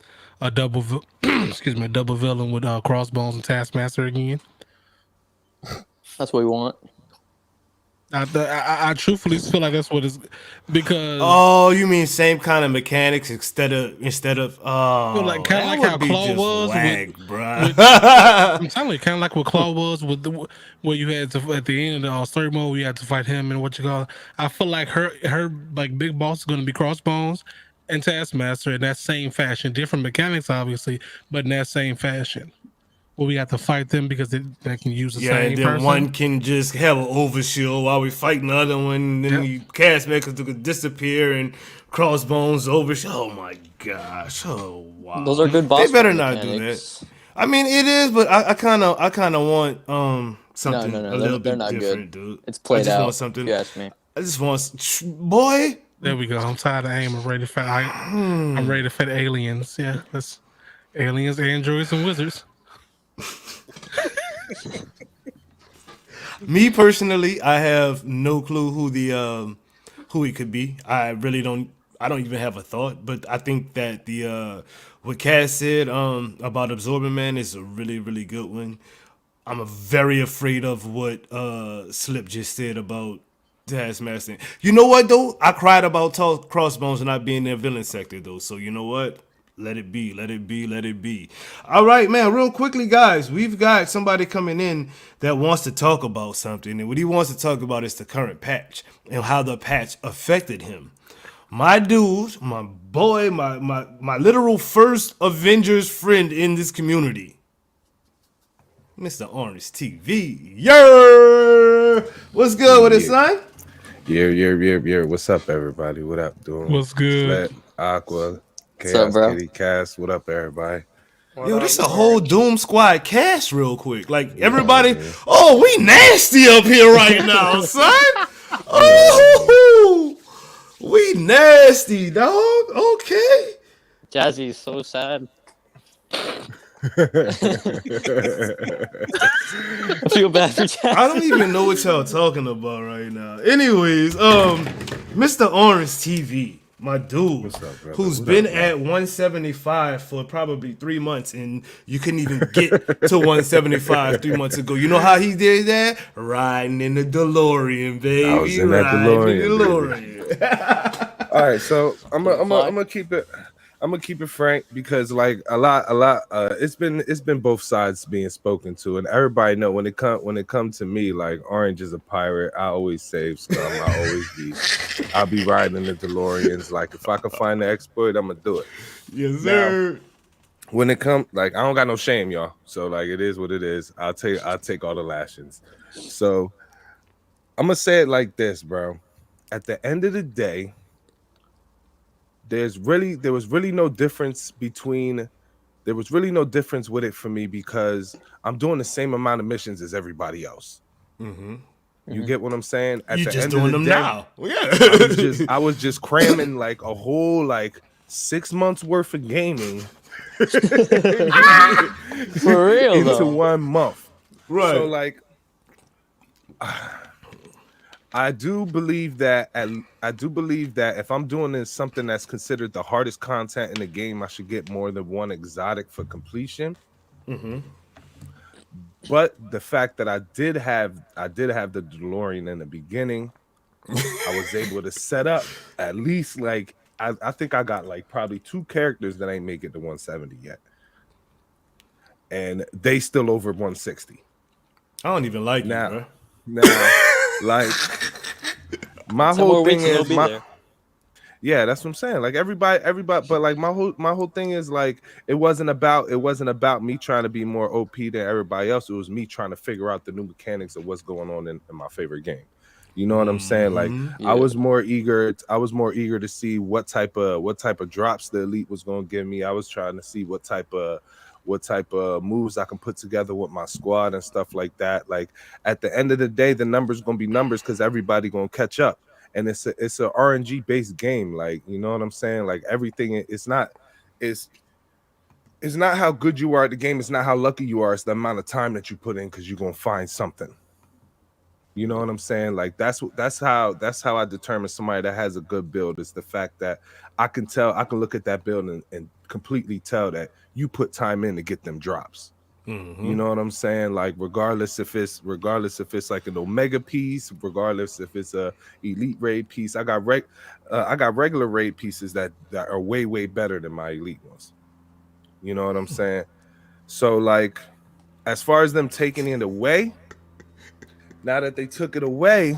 excuse me, a double villain with Crossbones and Taskmaster again. That's what we want. I truthfully feel like that's what it's because. Oh, you mean same kind of mechanics instead of like kind of like how Claw was. I'm telling you, kind of like what Claw was with where you had to at the end of the story mode, you had to fight him and what you call. I feel like her like big boss is going to be Crossbones and Taskmaster in that same fashion, different mechanics obviously, but in that same fashion. Well, we have to fight them because they can use the same and then person. one can just have an overshield while we fighting the other one. And then you Taskmaster could disappear and Crossbones overshield. Oh my gosh! Oh wow! Those are good boss. They better not do that. I mean, it is, but I kind of want something a little bit different, dude. It's played out. I just want something. You ask me. I just want boy. There we go. I'm tired of AIM. I'm ready to fight. I'm ready to fight aliens. Yeah, that's aliens, androids, and wizards. Me personally, I have no clue who he could be. I really don't. I don't even have a thought. But I think that what Cass said about Absorbing Man is a really, really good one. I'm very afraid of what Slip just said about Taskmaster. You know what though? I cried about Crossbones not being their villain sector though. So you know what? Let it be, let it be, let it be. All right, man, real quickly, guys. We've got somebody coming in that wants to talk about something. And what he wants to talk about is the current patch and how the patch affected him. My dude, my boy, my literal first Avengers friend in this community, Mr. Orange TV. Yer! What's good with it, son? Yeah. What's up, everybody? What up, doing? What's good? Sled, Aqua, Chaos, What's up, bro? Kitty, Cass. What up, everybody? Yo, this is a whole Doom Squad cast real quick. Like, everybody, we nasty up here right now, son. Oh, we nasty, dog. Okay. Jazzy is so sad. I feel bad for Jazzy. I don't even know what y'all talking about right now. Anyways, Mr. Orange TV. My dude, What's up, brother? who's been at 175 for probably 3 months, and you couldn't even get to 175 3 months ago. You know how he did that? Riding in the DeLorean, baby. I was in that DeLorean. All right, so I'm Top five? gonna keep it. I'm gonna keep it frank because like a lot. It's been both sides being spoken to, and everybody know when it come to me, like Orange is a pirate. I always save scum. I'll be riding the DeLoreans. Like if I can find the exploit, I'm gonna do it. Yes, sir. When it come, like I don't got no shame, y'all. So like it is what it is. I'll take all the lashings. So I'm gonna say it like this, bro. At the end of the day, there was really no difference with it for me because I'm doing the same amount of missions as everybody else. You get what I'm saying? At You the just end doing of the them day, now. Yeah. I was just cramming like a whole like 6 months worth of gaming For real into though. 1 month. Right. So like I do believe that if I'm doing this something that's considered the hardest content in the game, I should get more than one exotic for completion. But the fact that I did have the DeLorean in the beginning, I was able to set up at least like I think I got like probably 2 characters that ain't make it to 170 yet, and they still over 160. I don't even like Now, you, bro. now, like my 10 whole more thing weeks and is they'll be there. yeah, that's what I'm saying. Like everybody, but like my whole thing is like it wasn't about me trying to be more OP than everybody else. It was me trying to figure out the new mechanics of what's going on in my favorite game. You know what I'm saying? Like Yeah. I was more eager to see what type of drops the elite was going to give me. I was trying to see what type of moves I can put together with my squad and stuff like that. Like at the end of the day, the numbers going to be numbers because everybody going to catch up. And it's a RNG based game. Like, you know what I'm saying? Like everything, it's not how good you are at the game. It's not how lucky you are. It's the amount of time that you put in because you're going to find something. You know what I'm saying? Like that's how I determine somebody that has a good build. Is the fact that I can look at that build and completely tell that you put time in to get them drops. You know what I'm saying? Like regardless if it's like an Omega piece, regardless if it's a elite raid piece. I got regular raid pieces that are way better than my elite ones. You know what I'm saying? So like as far as them taking it away, now that they took it away,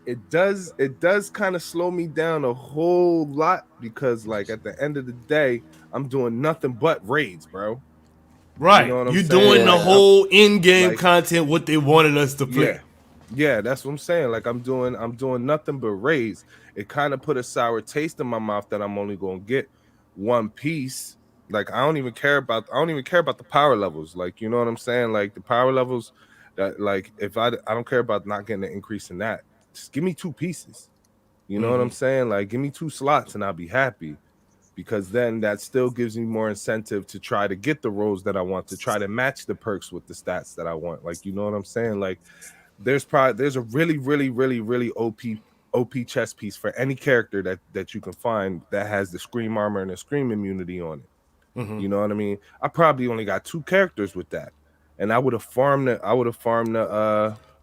it does kind of slow me down a whole lot because like at the end of the day, I'm doing nothing but raids, bro. Right. You know what I'm You're saying? doing the Like, whole in-game like- content what they wanted us to play. Yeah, that's what I'm saying. Like I'm doing nothing but raids. It kind of put a sour taste in my mouth that I'm only gonna get one piece. Like I don't even care about the power levels. Like you know what I'm saying? Like the power levels that like if I don't care about not getting an increase in that. Just give me 2 pieces. You know what I'm saying? Like give me 2 slots and I'll be happy. Because then that still gives me more incentive to try to get the roles that I want, to try to match the perks with the stats that I want. Like, you know what I'm saying? Like, there's a really OP chess piece for any character that you can find that has the scream armor and the scream immunity on it. You know what I mean? I probably only got 2 characters with that, and I would have farmed the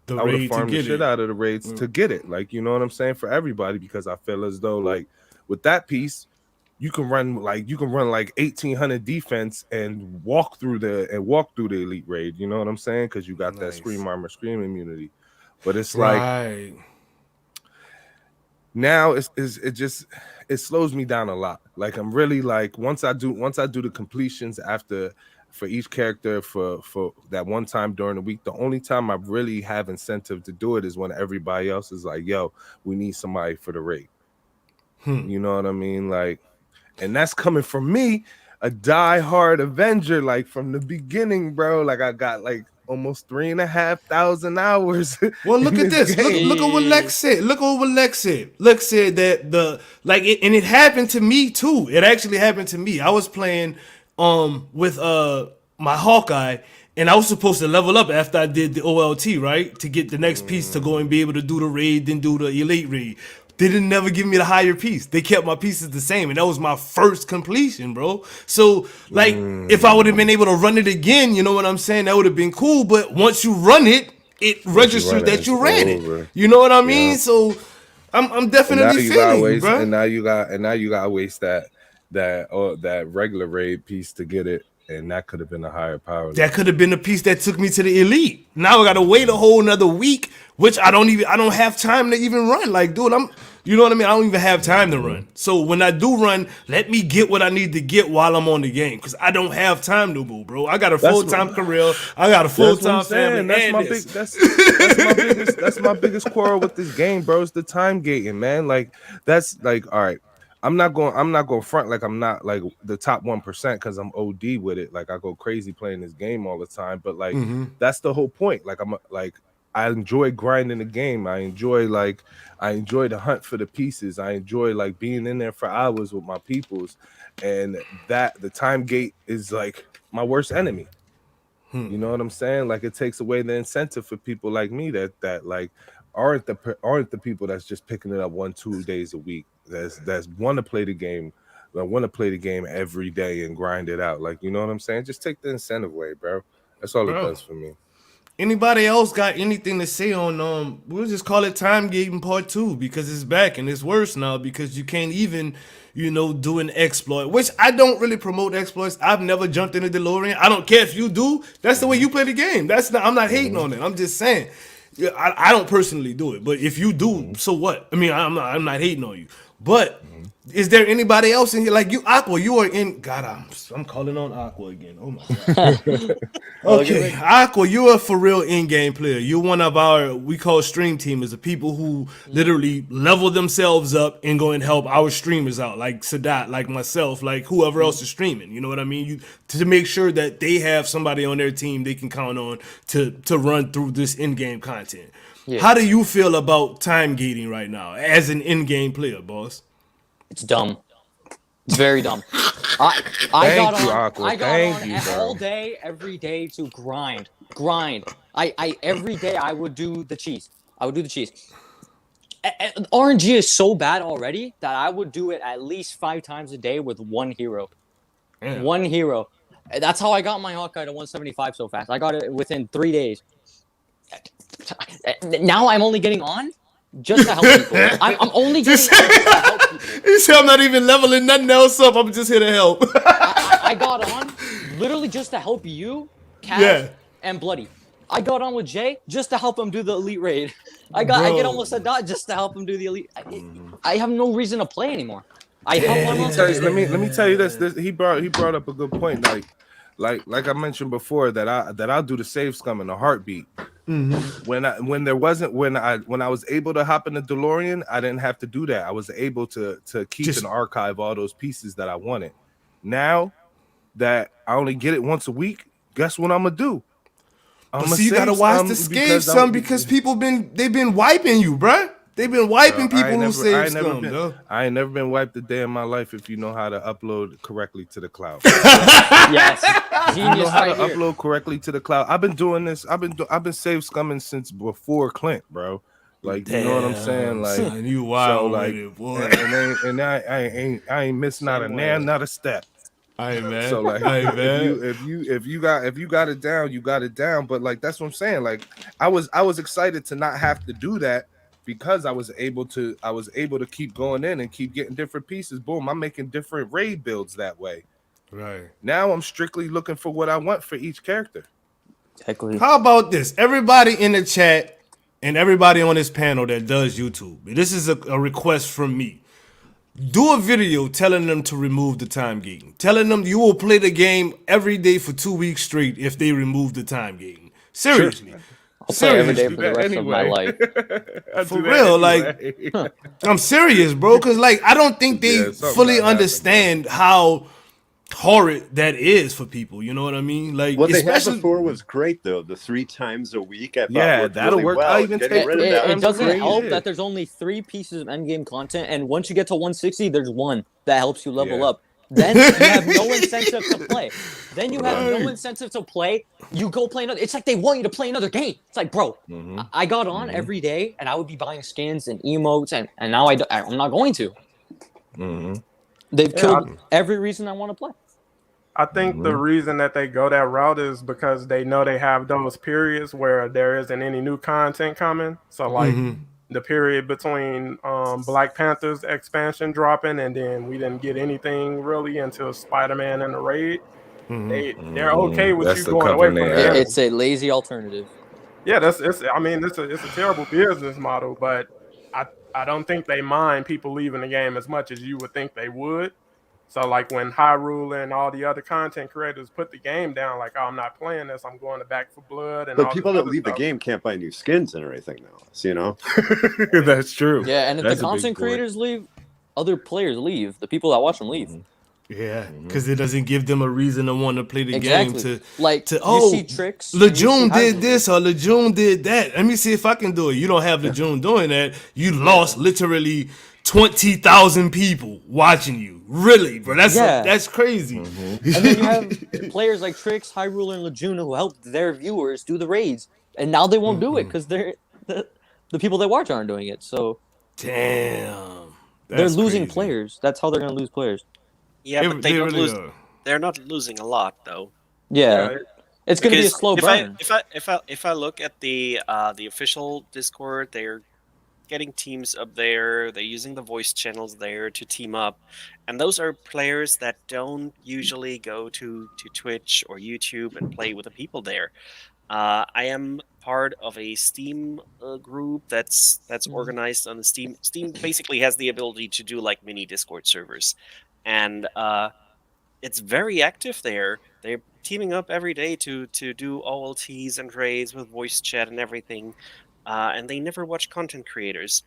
shit out of the raids to get it. Like, you know what I'm saying? For everybody, because I feel as though like with that piece. You can run like 1800 defense and walk through the elite raid. You know what I'm saying? Because you got that scream armor, scream immunity. But it's like now it slows me down a lot. Like I'm really like once I do the completions for each character for that one time during the week, the only time I really have incentive to do it is when everybody else is like, yo, we need somebody for the raid. You know what I mean? Like. And that's coming from me, a die-hard Avenger, like from the beginning, bro. Like I got like almost 3,500 hours. Well, look at this. Look at what Lex said. Lex said that it happened to me too. It actually happened to me. I was playing with my Hawkeye, and I was supposed to level up after I did the OLT, right? To get the next piece to go and be able to do the raid, then do the elite raid. They didn't never give me the higher piece. They kept my pieces the same, and that was my first completion, bro. So, like, if I would have been able to run it again, you know what I'm saying? That would have been cool. But once you run it, it registers that you ran it. You know what I mean? So, I'm definitely feeling you, bro. And now you gotta waste that regular raid piece to get it, and that could have been a higher power. That could have been the piece that took me to the elite. Now I gotta wait a whole another week, which I don't have time to even run. Like, dude, you know what I mean? I don't even have time to run. So when I do run, let me get what I need to get while I'm on the game, because I don't have time to move, bro. I got a full-time career. I got a full-time family. That's my biggest quarrel with this game, bro. It's the time gating, man. Like, that's like, all right. I'm not going front like I'm not like the top 1% because I'm OD with it. Like, I go crazy playing this game all the time. But like, that's the whole point. Like, I enjoy grinding the game. I enjoy the hunt for the pieces. I enjoy like being in there for hours with my peoples, and that the time gate is like my worst enemy. You know what I'm saying? Like, it takes away the incentive for people like me that like aren't the people that's just picking it up 1-2 days a week. That's want to play the game. I want to play the game every day and grind it out. Like, you know what I'm saying? Just take the incentive away, bro. That's all it does for me. Anybody else got anything to say on we'll just call it time gating part 2, because it's back and it's worse now because you can't even, do an exploit, which I don't really promote exploits. I've never jumped in a DeLorean. I don't care if you do. That's the way you play the game. I'm not hating on it. I'm just saying. Yeah, I don't personally do it, but if you do, so what? I mean, I'm not hating on you. But is there anybody else in here like you, Aqua? You are in. God, I'm calling on Aqua again. Oh my god. Okay, Aqua, you are a for real in-game player. You're one of our we call stream teamers, the people who literally level themselves up and go and help our streamers out, like Sadat, like myself, like whoever else is streaming. You know what I mean? To make sure that they have somebody on their team they can count on to run through this in-game content. Yeah. How do you feel about time gating right now as an in-game player, boss? It's dumb. It's very dumb. I got on all day, every day to grind. I every day I would do the cheese. RNG is so bad already that I would do it at least 5 times a day with one hero. Yeah. One hero. That's how I got my Hawkeye to 175 so fast. I got it within 3 days. Now I'm only getting on just to help people. I'm only getting on just to help people. You say I'm not even leveling nothing else up. I'm just here to help. I got on literally just to help you, Cass, and Bloody. I got on with Jay just to help him do the elite raid. I get almost a dot just to help him do the elite. I have no reason to play anymore. Let me tell you this. He brought up a good point. Like I mentioned before, that I'll do the save scum in a heartbeat. When I was able to hop in the DeLorean, I didn't have to do that. I was able to keep and archive all those pieces that I wanted. Now that I only get it once a week, guess what I'm gonna do? You gotta watch the save some because they've been wiping you, bruh. They've been wiping people who save scum. I ain't never been wiped a day in my life if you know how to upload correctly to the cloud. Yes, you know how to upload correctly to the cloud. I've been doing this. I've been save scumming since before Clint, bro. Like, you know what I'm saying? Like, son, you wild with it, boy. And I ain't missing not a step. Hey man. So like, if you got it down, you got it down. But like, that's what I'm saying. Like, I was excited to not have to do that because I was able to keep going in and keep getting different pieces. Boom, I'm making different raid builds that way. Right. Now I'm strictly looking for what I want for each character. Exactly. How about this? Everybody in the chat and everybody on this panel that does YouTube, this is a request from me. Do a video telling them to remove the time gating. Telling them you will play the game every day for 2 weeks straight if they remove the time gating. Seriously. Sure. I'll play every day for the rest of my life. For real, like, I'm serious, bro, because like I don't think they fully understand how horrid that is for people. You know what I mean? Like, what they had before was great though. The 3 times a week, I thought that'll really work. Well. I even take it doesn't help that there's only 3 pieces of endgame content, and once you get to 160, there's 1 that helps you level up. Then you have no incentive to play. You go play another. It's like they want you to play another game. It's like, bro, I got on every day, and I would be buying skins and emotes, and now I'm not going to. They've killed every reason I want to play. I think the reason that they go that route is because they know they have those periods where there isn't any new content coming. So like the period between Black Panther's expansion dropping, and then we didn't get anything really until Spider-Man and the Raid. They're okay with That's you the going away from covenant. the canon. It's a lazy alternative. Yeah, it's a terrible business model, but I don't think they mind people leaving the game as much as you would think they would. So like when Hyrule and all the other content creators put the game down, like, oh, I'm not playing this, I'm going to Back for Blood and But all people this that other leave the stuff. game can't buy new skins and everything now. So, you know? That's true. Yeah, and if That's the a big content point. creators leave, other players leave. The people that watch them leave. Yeah, because it doesn't give them a reason to want to play the Exactly. game. Like, you Oh, see tricks. and you see Lejeune did Hyrule. this or Lejeune did that. Let me see if I can do it. You don't have Lejeune doing that. You lost literally 20,000 people watching you. Really, bro? That's crazy. And then you have players like Trix, Hyrule, and Lejeune who helped their viewers do the raids, and now they won't do it because the people they watch aren't doing it. So Damn, they're losing crazy. players. That's how they're gonna lose players. Yeah, but they don't really lose. are. They're not losing a lot though. Yeah, it's gonna be a Because slow burn. if I look at the official Discord, they're getting teams up there. They're using the voice channels there to team up, and those are players that don't usually go to Twitch or YouTube and play with the people there. I am part of a Steam group that's organized on the Steam. Steam basically has the ability to do like mini Discord servers, and it's very active there. They're teaming up every day to do OLTs and raids with voice chat and everything, and they never watch content creators.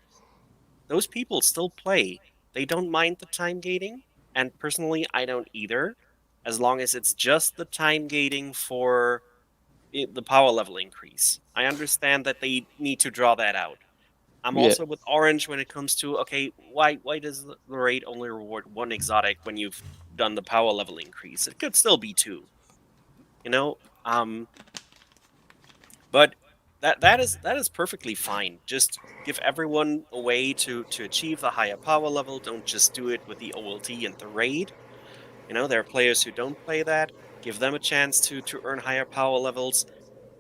Those people still play. They don't mind the time gating, and personally, I don't either, as long as it's just the time gating for the power level increase. I understand that they need to draw that out. I'm also with Orange when it comes to, okay, why does the raid only reward one exotic when you've done the power level increase? It could still be two, you know. But that is perfectly fine. Just give everyone a way to achieve the higher power level. Don't just do it with the OLT and the raid. You know, there are players who don't play that. Give them a chance to earn higher power levels.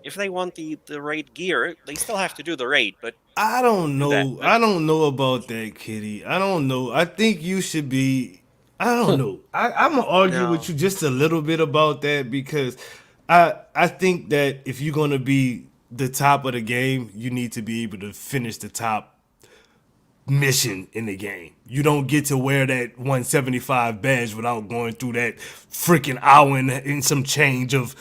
If they want the raid gear, they still have to do the raid, but I don't know. that. I don't know about that, Kitty. I don't know. I think you should be. I don't know. I'm gonna argue with you just a little bit about that because I think that if you're gonna be the top of the game, you need to be able to finish the top mission in the game. You don't get to wear that 175 badge without going through that freaking hour and some change of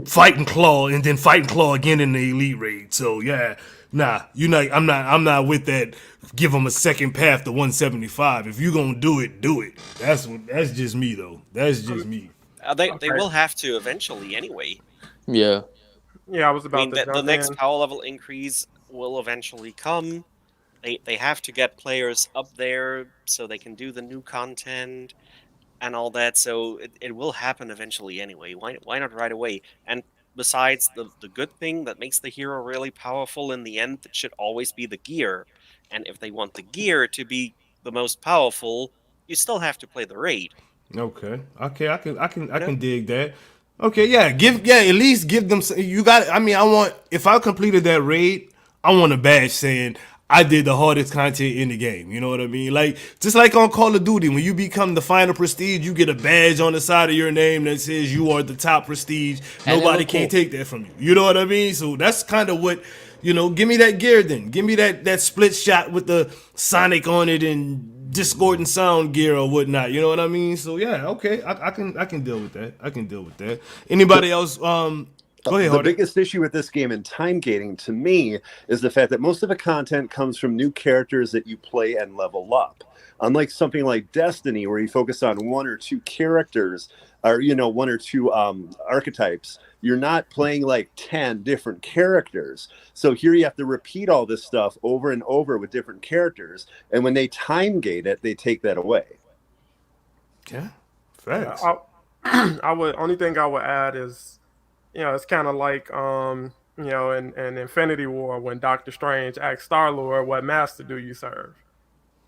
fighting Claw and then fighting Claw again in the elite raid. So yeah, nah, you know I'm not with that. Give them a second path to 175. If you gonna do it, do it. That's just me though. That's just me. They will have to eventually anyway. Yeah. Yeah, I was about to the jump next in. power level increase will eventually come. They have to get players up there so they can do the new content and all that. So it will happen eventually anyway. Why not right away? And besides, the good thing that makes the hero really powerful in the end, that should always be the gear. And if they want the gear to be the most powerful, you still have to play the raid. Okay, I can dig that. Okay, yeah, at least give them. You got. I mean, if I completed that raid, I want a badge saying I did the hardest content in the game. You know what I mean? Like just like on Call of Duty, when you become the final prestige, you get a badge on the side of your name that says you are the top prestige. Nobody can take that from you. You know what I mean? So that's kind of what. Give me that gear then. Give me that split shot with the Sonic on it and discordant sound gear or whatnot. You know what I mean? So yeah, okay, I can deal with that. I can deal with that. Anybody else? Go ahead. The Hardy. biggest issue with this game and time gating to me is the fact that most of the content comes from new characters that you play and level up. Unlike something like Destiny, where you focus on one or two characters, or one or two archetypes, you're not playing like 10 different characters. So here you have to repeat all this stuff over and over with different characters. And when they time gate it, they take that away. Yeah, facts. Only thing I would add is, it's kind of like, in Infinity War when Doctor Strange asked Star-Lord, what master do you serve?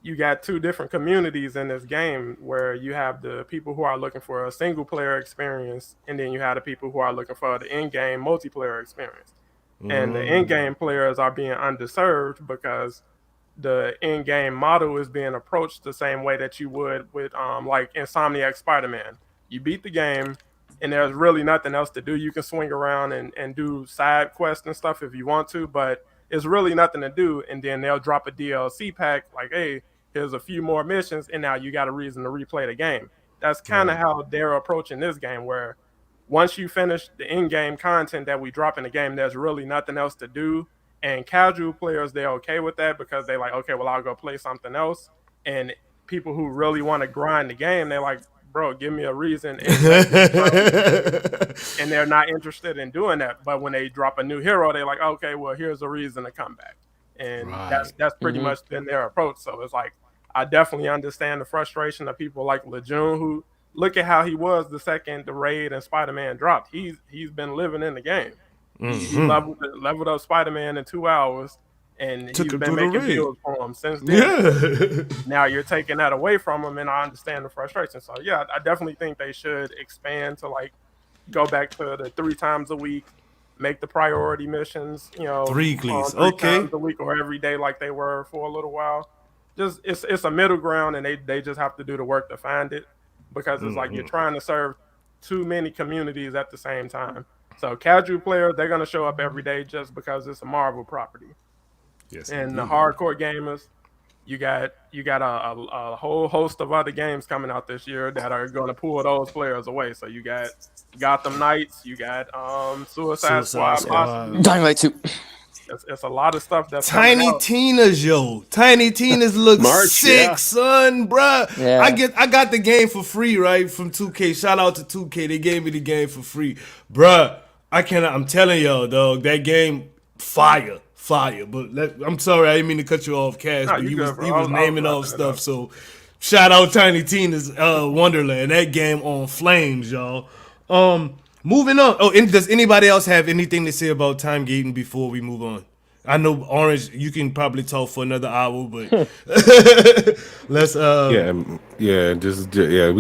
You got two different communities in this game where you have the people who are looking for a single player experience, and then you have the people who are looking for the in-game multiplayer experience. And the in-game players are being underserved because the in-game model is being approached the same way that you would with like Insomniac Spider-Man. You beat the game and there's really nothing else to do. You can swing around and do side quests and stuff if you want to, but it's really nothing to do. And then they'll drop a DLC pack like, hey, here's a few more missions, and now you got a reason to replay the game. That's kind of how they're approaching this game, where once you finish the in-game content that we drop in the game, there's really nothing else to do. And casual players, they're okay with that because they're like, okay, well, I'll go play something else. And people who really want to grind the game, they're like, bro, give me a reason. And they're not interested in doing that. But when they drop a new hero, they're like, okay, well, here's a reason to come back. And that's pretty much been their approach. So it's like, I definitely understand the frustration of people like Lejeune, who look at how he was the second the Raid and Spider-Man dropped. He's been living in the game. He leveled up Spider-Man in 2 hours, and he's been making deals for him since then. Now you're taking that away from him, and I understand the frustration. So yeah, I definitely think they should expand to like go back to the 3 times a week, make the priority missions, 3 times a week or every day like they were for a little while. Just it's a middle ground, and they just have to do the work to find it, because it's like you're trying to serve too many communities at the same time. So casual players, they're gonna show up every day just because it's a Marvel property. Yes, and the hardcore gamers, you got a whole host of other games coming out this year that are going to pull those players away. So you got Gotham Knights, you got Suicide Squad, possibly. Dynamite 2. It's a lot of stuff that's Tiny Tina's, yo. Tiny Tina's look sick, son, bruh. Yeah. I got the game for free, right, from 2K. Shout out to 2K. They gave me the game for free. Bruh, I'm telling y'all, dog, that game, fire. But I'm sorry, I didn't mean to cut you off, Cash, but he was naming off stuff, so shout out Tiny Tina's Wonderland. That game on flames, y'all. Moving on. Oh, and does anybody else have anything to say about time gating before we move on? I know Orange, you can probably talk for another hour, but let's we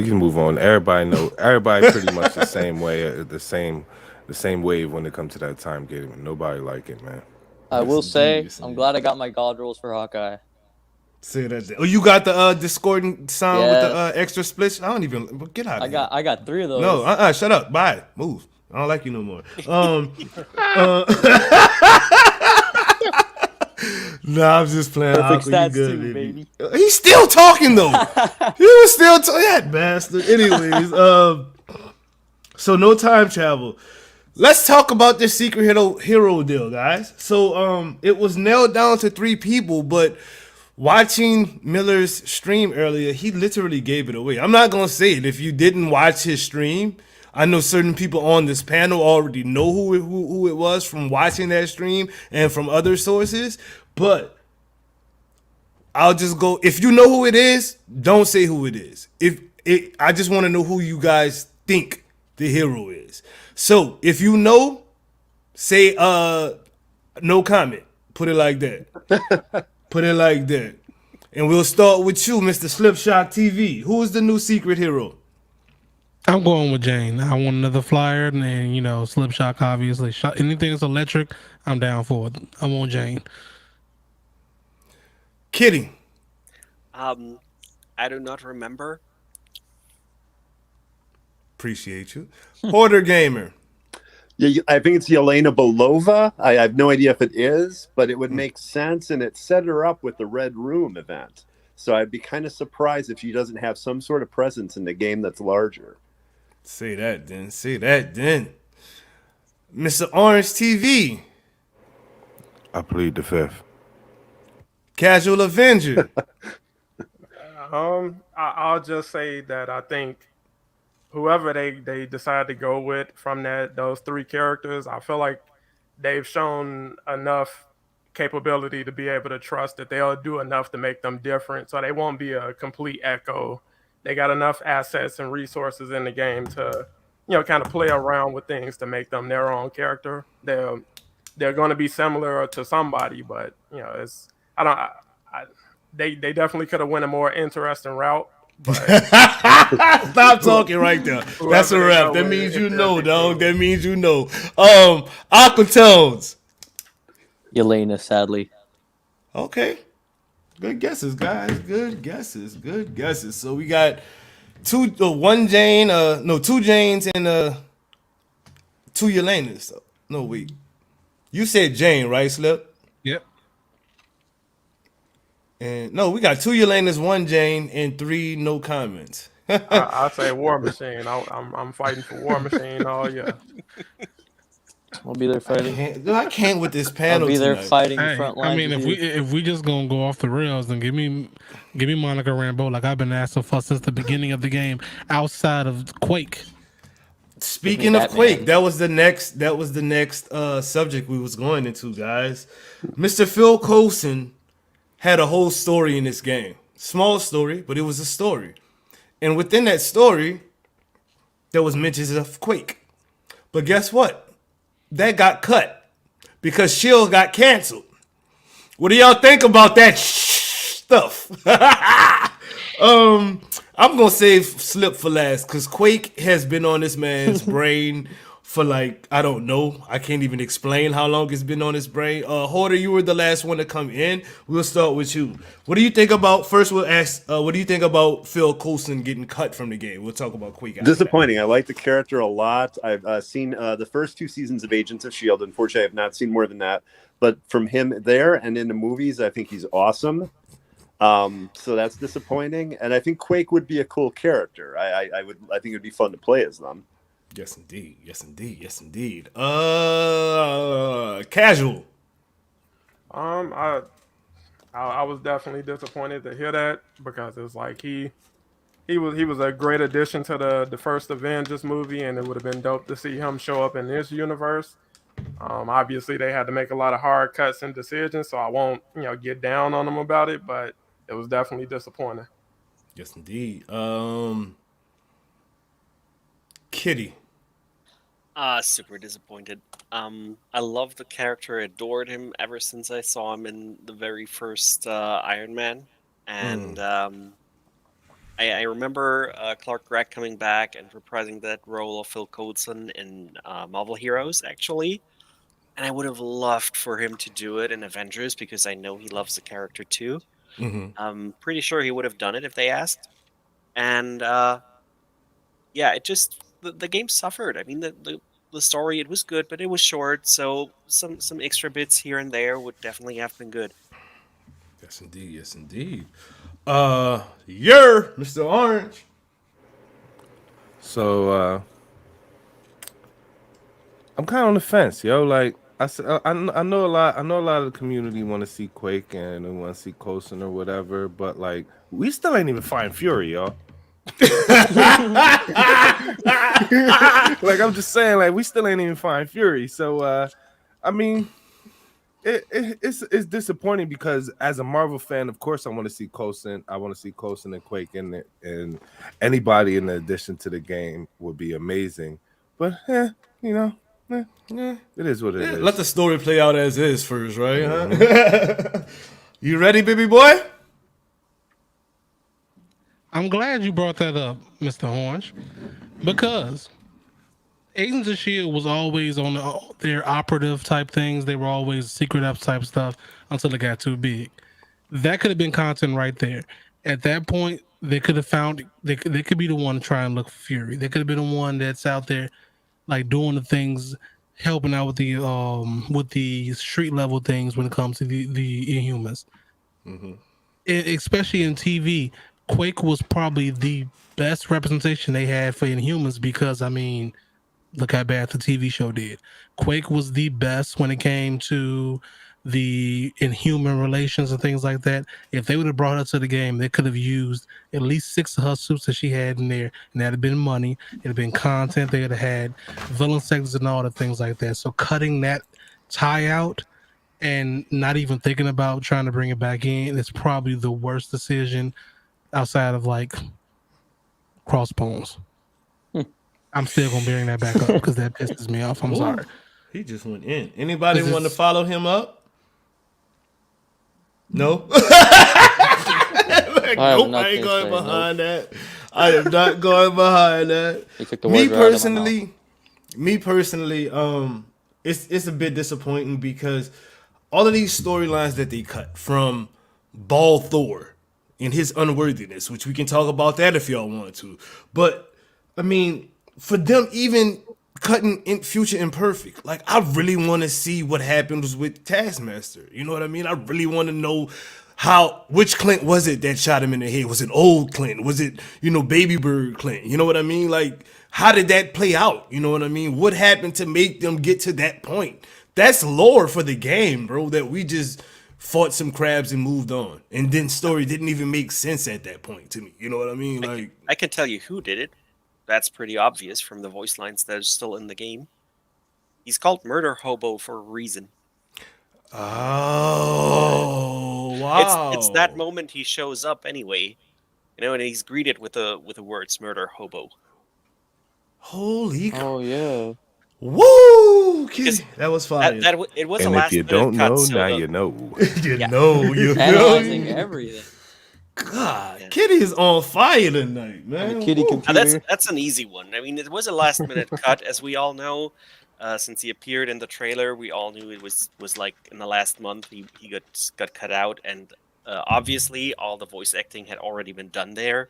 can move on. Everybody pretty much the same way, the same wave when it comes to that time gating. Nobody like it, man. I will say, I'm glad I got my god rolls for Hawkeye. Say that. Oh, you got the discordant sound with the extra splits? I don't even get out of here. I got 3 of those. No, shut up. Bye. Move. I don't like you no more. Nah, I'm just playing. Perfect stats good, too, baby. He's still talking though. He was still that bastard. Anyways, so no time travel. Let's talk about this secret hero deal, guys. So it was nailed down to 3 people, but watching Miller's stream earlier, he literally gave it away. I'm not gonna say it. If you didn't watch his stream, I know certain people on this panel already know who it was from watching that stream and from other sources, but I'll just go. If you know who it is, don't say who it is. I just want to know who you guys think the hero is. So if you know, say no comment. Put it like that. Put it like that. And we'll start with you, Mr. Slipshot TV. Who is the new secret hero? I'm going with Jane. I want another flyer, and then Slipshot obviously. Anything that's electric, I'm down for it. I want Jane. Kidding. I do not remember. Appreciate you. Hoarder Gamer. Yeah, I think it's Yelena Belova. I have no idea if it is, but it would make sense, and it set her up with the Red Room event. So I'd be kind of surprised if she doesn't have some sort of presence in the game that's larger. Say that then. Mr. Orange TV. I plead the 5th. Casual Avenger. I'll just say that I think whoever they decide to go with from those 3 characters, I feel like they've shown enough capability to be able to trust that they'll do enough to make them different, so they won't be a complete echo. They got enough assets and resources in the game to, kind of play around with things to make them their own character. They're going to be similar to somebody, but they definitely could have went a more interesting route. But stop talking right there. That's a wrap. That means you know, dog. That means you know. Aquatones. Yelena, sadly. Okay. Good guesses, guys. Good guesses. Good guesses. So we got two Janes and two Yelenas. No, wait. You said Jane, right, Slip? Yep. And no, we got two Yelenas, one Jane, and three no comments. I say War Machine. I'm fighting for War Machine all year. I'll be there fighting. I can't with this I'll panel be there tonight. fighting the Hey, front I line. mean, if we just gonna go off the rails, then give me Monica Rambeau like I've been asking for since the beginning of the game, outside of Quake. Speaking of Batman. Quake, that was the next subject we was going into, guys. Mr. Phil Coulson had a whole story in this game. Small story, but it was a story. And within that story, there was mentions of Quake. But guess what? That got cut because S.H.I.E.L.D. got canceled. What do y'all think about that stuff? I'm gonna save Slip for last because Quake has been on this man's brain for like, I don't know. I can't even explain how long it's been on his brain. Hoarder, you were the last one to come in. We'll start with you. What do you think about, first we'll ask, what do you think about Phil Coulson getting cut from the game? We'll talk about Quake after Disappointing. I like the character a lot. I've seen the first 2 seasons of Agents of S.H.I.E.L.D. Unfortunately, I have not seen more than that. But from him there and in the movies, I think he's awesome. So that's disappointing. And I think Quake would be a cool character. I think it would be fun to play as them. Yes, indeed. Yes, indeed. Yes, indeed. Casual. I was definitely disappointed to hear that because it's like he was a great addition to the first Avengers movie, and it would have been dope to see him show up in this universe. Obviously, they had to make a lot of hard cuts and decisions, so I won't get down on them about it, but it was definitely disappointing. Yes, indeed. Kitty. Super disappointed. I love the character, adored him ever since I saw him in the very first Iron Man, and I remember Clark Gregg coming back and reprising that role of Phil Coulson in Marvel Heroes, actually. And I would have loved for him to do it in Avengers because I know he loves the character too. I'm pretty sure he would have done it if they asked. And yeah, it just the game suffered. I mean, the story, it was good, but it was short, so some extra bits here and there would definitely have been good. Yes, indeed. Yes, indeed. You're Mr. Orange. So I'm kind of on the fence, yo. Like I know a lot. I know a lot of the community want to see Quake and they want to see Coulson or whatever, but like we still ain't even find Fury, yo. Like I'm just saying, like we still ain't even find Fury. So I mean, it's disappointing because as a Marvel fan, of course, I want to see Coulson. I want to see Coulson and Quake in it, and anybody in addition to the game would be amazing. But it is what it is. Let the story play out as is first, right? Huh? You ready, baby boy? I'm glad you brought that up, Mr. Orange, because Agents of S.H.I.E.L.D. was always on their operative type things. They were always secret ops type stuff until it got too big. That could have been content right there. At that point, they could have found, they could be the one to try and look for Fury. They could have been the one that's out there like doing the things, helping out with the street level things when it comes to the Inhumans. Especially in TV, Quake was probably the best representation they had for Inhumans because, I mean, look how bad the TV show did. Quake was the best when it came to the Inhuman relations and things like that. If they would have brought her to the game, they could have used at least 6 of her suits that she had in there, and that'd have been money. It'd have been content. They would have had villain sectors and all the things like that. So cutting that tie out and not even thinking about trying to bring it back in is probably the worst decision outside of like Crossbones. I'm still gonna bring that back up because that pisses me off. I'm sorry. He just went in. Anybody want to follow him up? No. Nope, I ain't going behind that. I am not going behind that. Me personally, it's a bit disappointing because all of these storylines that they cut from Ball Thor and his unworthiness, which we can talk about that if y'all want to. But I mean, for them even cutting in Future Imperfect, like I really want to see what happens with Taskmaster. You know what I mean? I really want to know which Clint was it that shot him in the head? Was it old Clint? Was it, Baby Bird Clint? You know what I mean? Like, how did that play out? You know what I mean? What happened to make them get to that point? That's lore for the game, bro, that we just fought some crabs and moved on. And then story didn't even make sense at that point to me. You know what I mean? Like, I can tell you who did it. That's pretty obvious from the voice lines that are still in the game. He's called Murder Hobo for a reason. oh, wow. It's that moment he shows up anyway, and he's greeted with the words "Murder Hobo." Holy crap. Oh yeah. Woo! Kid, that was fire. It was And a if last you minute don't cut, know, so now the- you know. you Yeah. know, you feel Analyzing me? everything. God, Yeah. Kitty is on fire tonight, man. The kitty Woo. computer. That's an easy one. I mean, it was a last minute cut, as we all know. Since he appeared in the trailer, we all knew it was like in the last month he got cut out, and obviously all the voice acting had already been done there.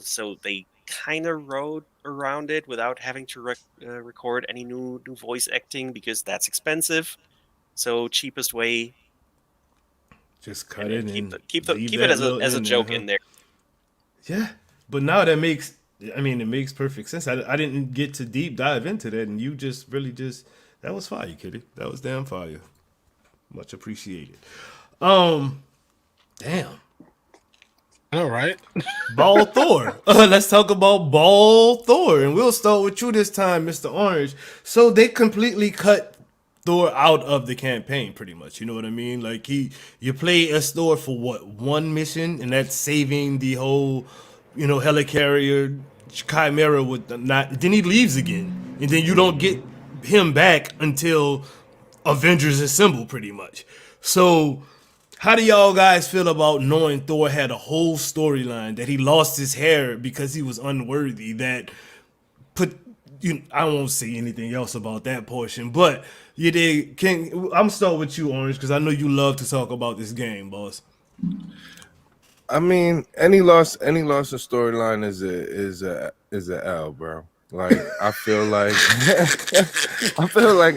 So they kind of rode around it without having to record any new voice acting because that's expensive. So cheapest way, Just cut and it then and keep leave it that as little a joke huh? in there. Yeah, but now it makes perfect sense. I didn't get to deep dive into that, and you just really that was fire, Kitty. That was damn fire. Much appreciated. Damn. All right. Ball Thor. Let's talk about Ball Thor, and we'll start with you this time, Mr. Orange. So they completely cut Thor out of the campaign, pretty much. You know what I mean? Like you play as Thor for what, one mission, and that's saving the whole, helicarrier Chimera with not. Then he leaves again, and then you don't get him back until Avengers Assemble, pretty much. So, how do y'all guys feel about knowing Thor had a whole storyline, that he lost his hair because he was unworthy, that I won't say anything else about that portion, but you did. I'm start with you, Orange, because I know you love to talk about this game, boss. I mean, any loss of storyline is a L, bro. Like I feel like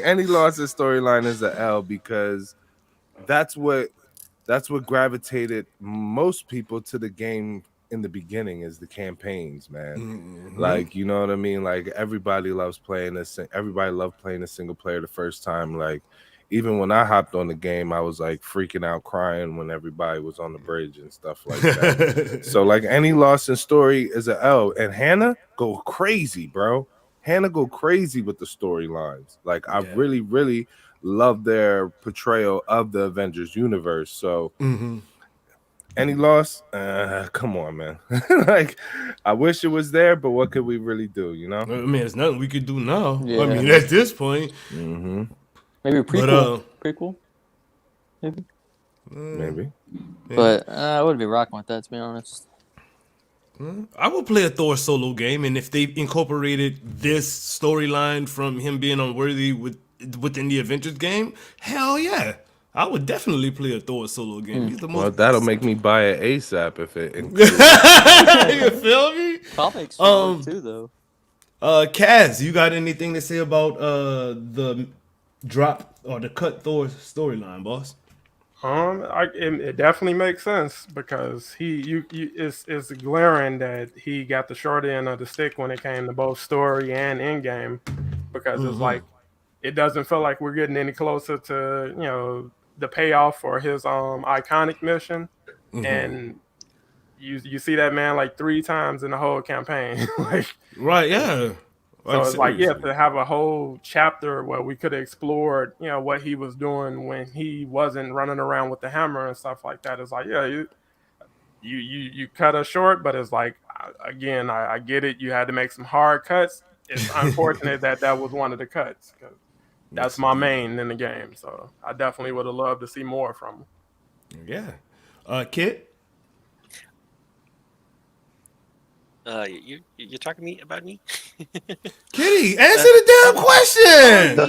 any loss of storyline is a L because that's what gravitated most people to the game in the beginning is the campaigns, man. Mm-hmm. Like, you know what I mean? Like everybody loves playing this. Everybody loved playing a single player the first time. Like even when I hopped on the game, I was like freaking out, crying when everybody was on the bridge and stuff like that. So like any loss in story is an L. And Hannah go crazy, bro. Hannah go crazy with the storylines. Like I really, really love their portrayal of the Avengers universe. So any loss? Come on, man. Like I wish it was there, but what could we really do, you know? I mean, there's nothing we could do now. Yeah. I mean, at this point. Maybe a prequel. But, prequel. Maybe. Maybe. But I wouldn't be rocking with that, to be honest. I will play a Thor solo game, and if they incorporated this storyline from him being unworthy within the Avengers game, hell yeah. I would definitely play a Thor solo game. He's the most. Well, that'll make me buy it ASAP if it. You feel me? Comics too, though. Kaz, you got anything to say about the drop or the cut Thor storyline, boss? It definitely makes sense because it's glaring that he got the short end of the stick when it came to both story and in game, because it's like it doesn't feel like we're getting any closer to the payoff for his iconic mission, and you see that man like 3 times in the whole campaign, like right, yeah. So it's like, to have a whole chapter where we could have explored, what he was doing when he wasn't running around with the hammer and stuff like that. It's like, you cut us short, but it's like, again, I get it. You had to make some hard cuts. It's unfortunate that was one of the cuts, because that's my main in the game. So I definitely would have loved to see more from him. Yeah. Kit? You're talking to me about me? Kitty, answer the damn question.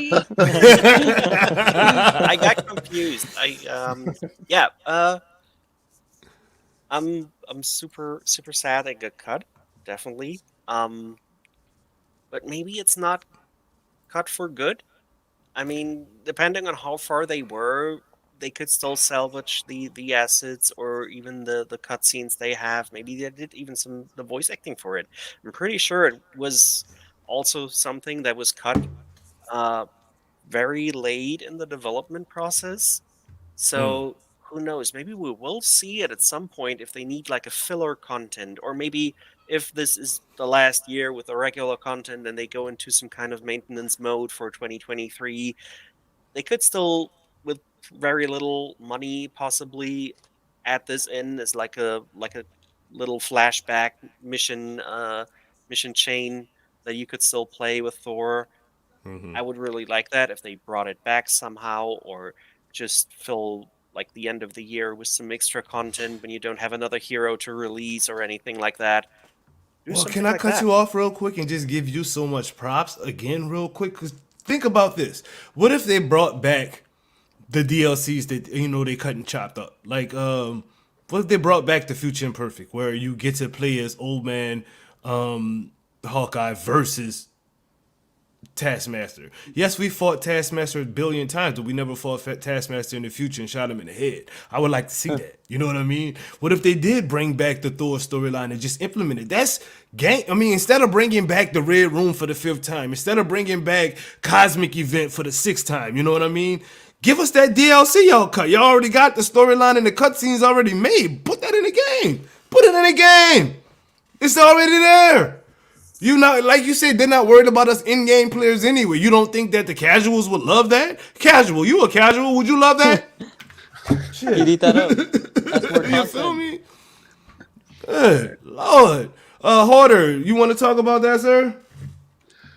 I got confused. I'm super sad it got cut, definitely. But maybe it's not cut for good. I mean, depending on how far they were, they could still salvage the assets or even the cutscenes they have. Maybe they did even the voice acting for it. I'm pretty sure it was also something that was cut uh very late in the development process. So who knows? Maybe we will see it at some point if they need like a filler content, or maybe if this is the last year with the regular content and they go into some kind of maintenance mode for 2023, they could still, with very little money, possibly add this in as like a little flashback mission chain that you could still play with Thor. I would really like that if they brought it back somehow, or just fill like the end of the year with some extra content when you don't have another hero to release or anything like that. Do Well, something can I like cut that. you off real quick and just give you so much props again, real quick? Because think about this: what if they brought back the DLCs that they cut and chopped up? Like, what if they brought back the Future Imperfect, where you get to play as Old Man Hawkeye versus Taskmaster. Yes, we fought Taskmaster a billion times, but we never fought Taskmaster in the future and shot him in the head. I would like to see that. You know what I mean? What if they did bring back the Thor storyline and just implement it? That's game. I mean, instead of bringing back the Red Room for the 5th time, instead of bringing back Cosmic Event for the 6th time, you know what I mean? Give us that DLC y'all cut. Y'all already got the storyline and the cutscenes already made. Put that in the game. Put it in the game. It's already there. You not, like you said, they're not worried about us in-game players anyway. You don't think that the casuals would love that? Casual, you a casual? Would you love that? You'd eat that up. That's more You feel content. me? Good Lord. Hoarder, you want to talk about that, sir?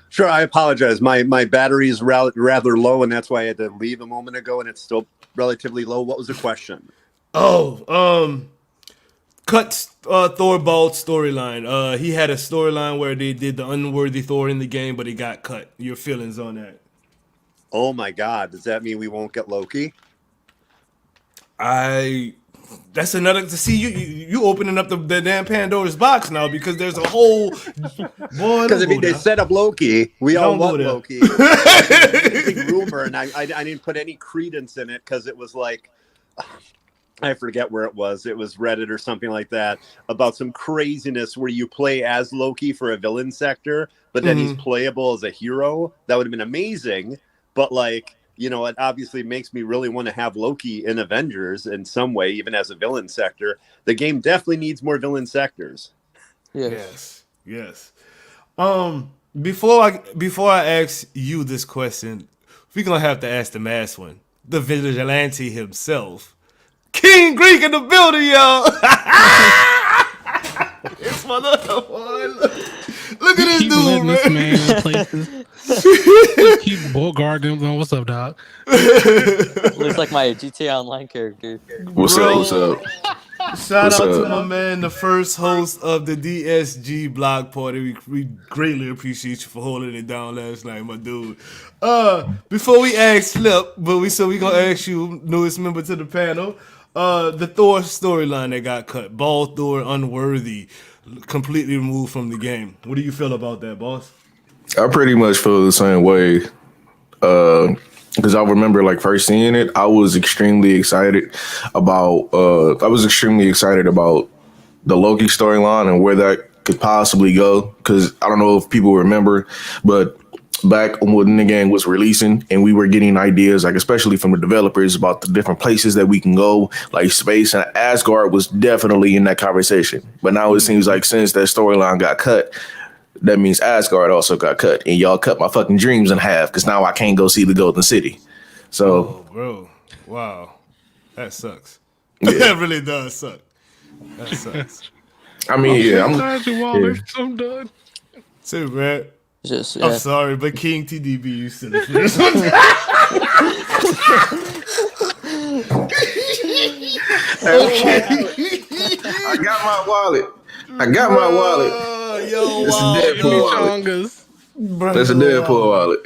Sure, I apologize. My battery is rather low, and that's why I had to leave a moment ago, and it's still relatively low. What was the question? Cut Thor Bald's storyline. He had a storyline where they did the unworthy Thor in the game, but he got cut. Your feelings on that? Oh my God! Does that mean we won't get Loki? That's another to see you opening up the damn Pandora's box now, because there's a whole boy. Because I mean, they set up Loki. We all want Loki. Big rumor, and I didn't put any credence in it because it was like, I forget where it was. It was Reddit or something like that, about some craziness where you play as Loki for a villain sector, but then he's playable as a hero. That would have been amazing. But like, it obviously makes me really want to have Loki in Avengers in some way, even as a villain sector. The game definitely needs more villain sectors. Yes. Before I ask you this question, we're gonna have to ask the masked one, the vigilante himself. King Greek in the building, y'all. It's look at this Keep dude, letting man. this man in places. Keep Beauregarding him. What's up, Doc? Looks like my GTA Online character. What's up? What's up? Shout What's out up? to my man, the first host of the DSG block party. We greatly appreciate you for holding it down last night, my dude. Before we ask Flip, we gonna ask you, newest member to the panel, the Thor storyline that got cut. Bald Thor unworthy, completely removed from the game. What do you feel about that, boss? I pretty much feel the same way. Because I remember first seeing it, I was extremely excited about the Loki storyline and where that could possibly go. Because I don't know if people remember, but back when the game was releasing and we were getting ideas, especially from the developers, about the different places that we can go, like space, and Asgard was definitely in that conversation. But now it seems like since that storyline got cut, that means Asgard also got cut, and y'all cut my fucking dreams in half because now I can't go see the Golden City. So, bro, wow, that sucks. Yeah. That really does suck. That sucks. I mean, I'm done. Too bad. Just I'm sorry, but King TDB, you silly for this one. I got my wallet. Yo, It's wow, a Deadpool wallet. That's a Deadpool wallet.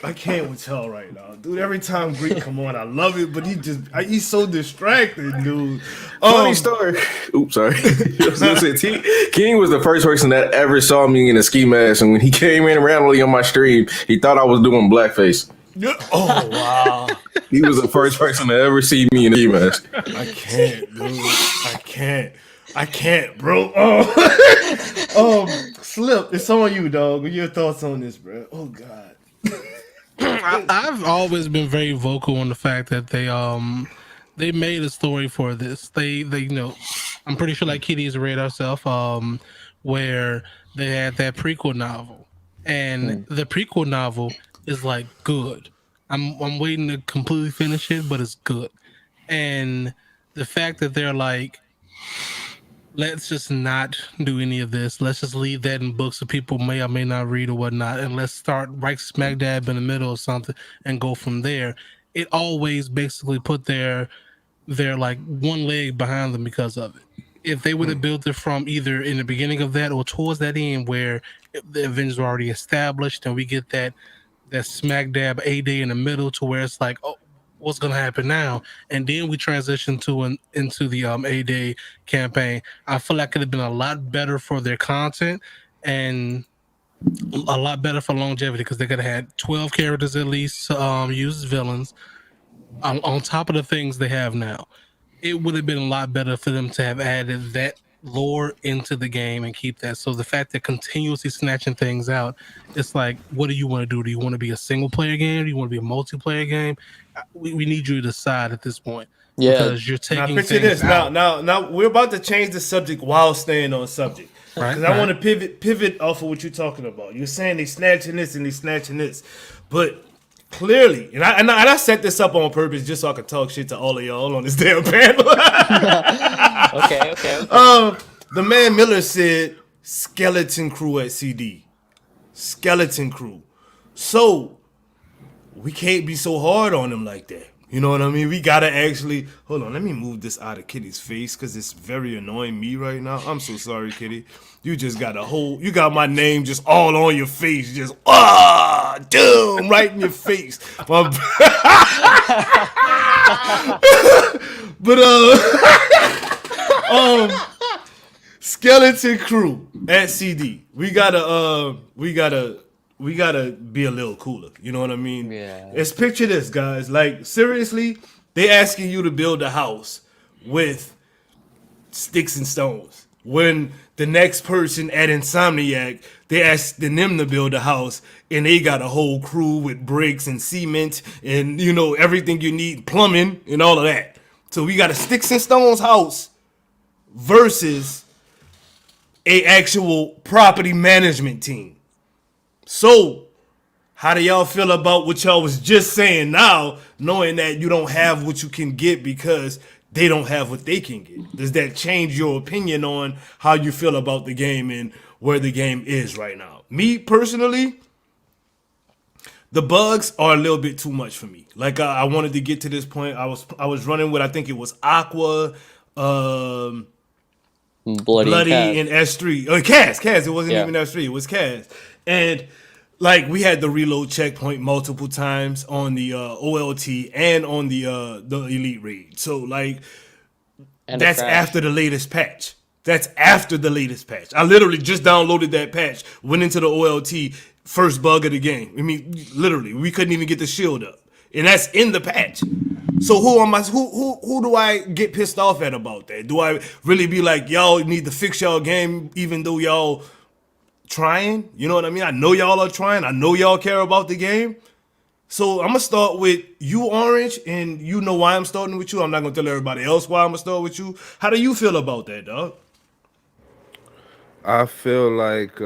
I can't with y'all right now, dude. Every time Greek come on, I love it, but he's so distracted, dude. Funny story. Oops, sorry. King was the first person that ever saw me in a ski mask, and when he came in randomly on my stream, he thought I was doing blackface. Oh wow! He was the first person to ever see me in a ski mask. I can't, dude. I can't, bro. Slip. It's on you, dog. What are your thoughts on this, bro? Oh God. I've always been very vocal on the fact that they made a story for this. They I'm pretty sure like Kitty's read herself where they had that prequel novel, and the prequel novel is like good. I'm waiting to completely finish it, but it's good. And the fact that they're like, let's just not do any of this. Let's just leave that in books that people may or may not read or whatnot, and let's start right smack dab in the middle of something and go from there. It always basically put their like one leg behind them because of it. If they would have built it from either in the beginning of that or towards that end where the Avengers were already established and we get that smack dab A-Day in the middle to where it's like, oh, what's gonna happen now? And then we transition into the A-Day campaign. I feel like it would have been a lot better for their content and a lot better for longevity because they could have had 12 characters at least used as villains on top of the things they have now. It would have been a lot better for them to have added that lore into the game and keep that. So the fact that continuously snatching things out, it's like, what do you want to do? Do you want to be a single player game? Do you want to be a multiplayer game? We need you to decide at this point. Yeah, because you're taking now picture things this. out. Now we're about to change the subject while staying on subject. Right, Because I want to pivot off of what you're talking about. You're saying they snatching this and they snatching this, but clearly, and I set this up on purpose just so I could talk shit to all of y'all on this damn panel. Okay. The man Miller said skeleton crew at CD. Skeleton crew. So we can't be so hard on them like that. You know what I mean? We gotta actually hold on. Let me move this out of Kitty's face because it's very annoying me right now. I'm so sorry, Kitty. You just got you got my name just all on your face, just damn, right in your face. But skeleton crew at CD. We gotta be a little cooler. You know what I mean? Yeah. Let's picture this, guys. Like, seriously, they asking you to build a house with sticks and stones. When the next person at Insomniac, they asking them to build a house, and they got a whole crew with bricks and cement and, everything you need, plumbing and all of that. So we got a sticks and stones house versus a actual property management team. So, how do y'all feel about what y'all was just saying now, knowing that you don't have what you can get because they don't have what they can get? Does that change your opinion on how you feel about the game and where the game is right now? Me, personally, the bugs are a little bit too much for me. Like, I wanted to get to this point. I was running with, I think it was Aqua, Bloody and S3. Kaz. It wasn't even S3. It was Kaz. And like we had the reload checkpoint multiple times on the OLT and on the Elite Raid. So like that's after the latest patch. I literally just downloaded that patch, went into the OLT, first bug of the game. I mean, literally, we couldn't even get the shield up. And that's in the patch. So who do I get pissed off at about that? Do I really be like, y'all need to fix y'all game even though y'all trying? You know what I mean? I know y'all are trying. I know y'all care about the game. So I'm going to start with you, Orange, and you know why I'm starting with you. I'm not going to tell everybody else why I'm going to start with you. How do you feel about that, dog? I feel like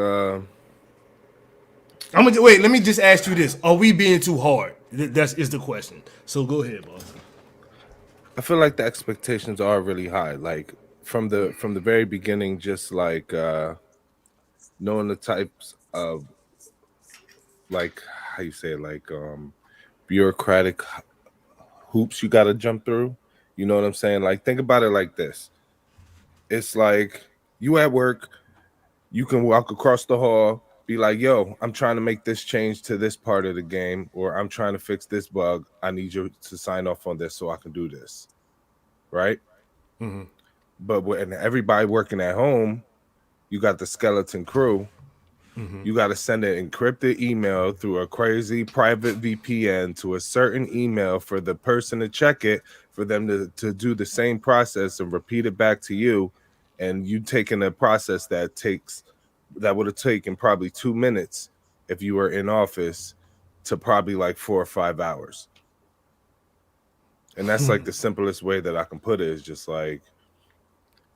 wait, let me just ask you this. Are we being too hard? Is the question. So go ahead, boss. I feel like the expectations are really high. Like from the very beginning, just like knowing the types of like how you say it, like bureaucratic hoops you got to jump through. You know what I'm saying? Like think about it like this. It's like you at work, you can walk across the hall be like, yo, I'm trying to make this change to this part of the game, or I'm trying to fix this bug. I need you to sign off on this so I can do this. Right? Mm-hmm. But when everybody working at home, you got the skeleton crew. Mm-hmm. You got to send an encrypted email through a crazy private VPN to a certain email for the person to check it, for them to do the same process and repeat it back to you. And you taking a process that would have taken probably 2 minutes if you were in office to probably like 4 or 5 hours. And that's like the simplest way that I can put it, is just like,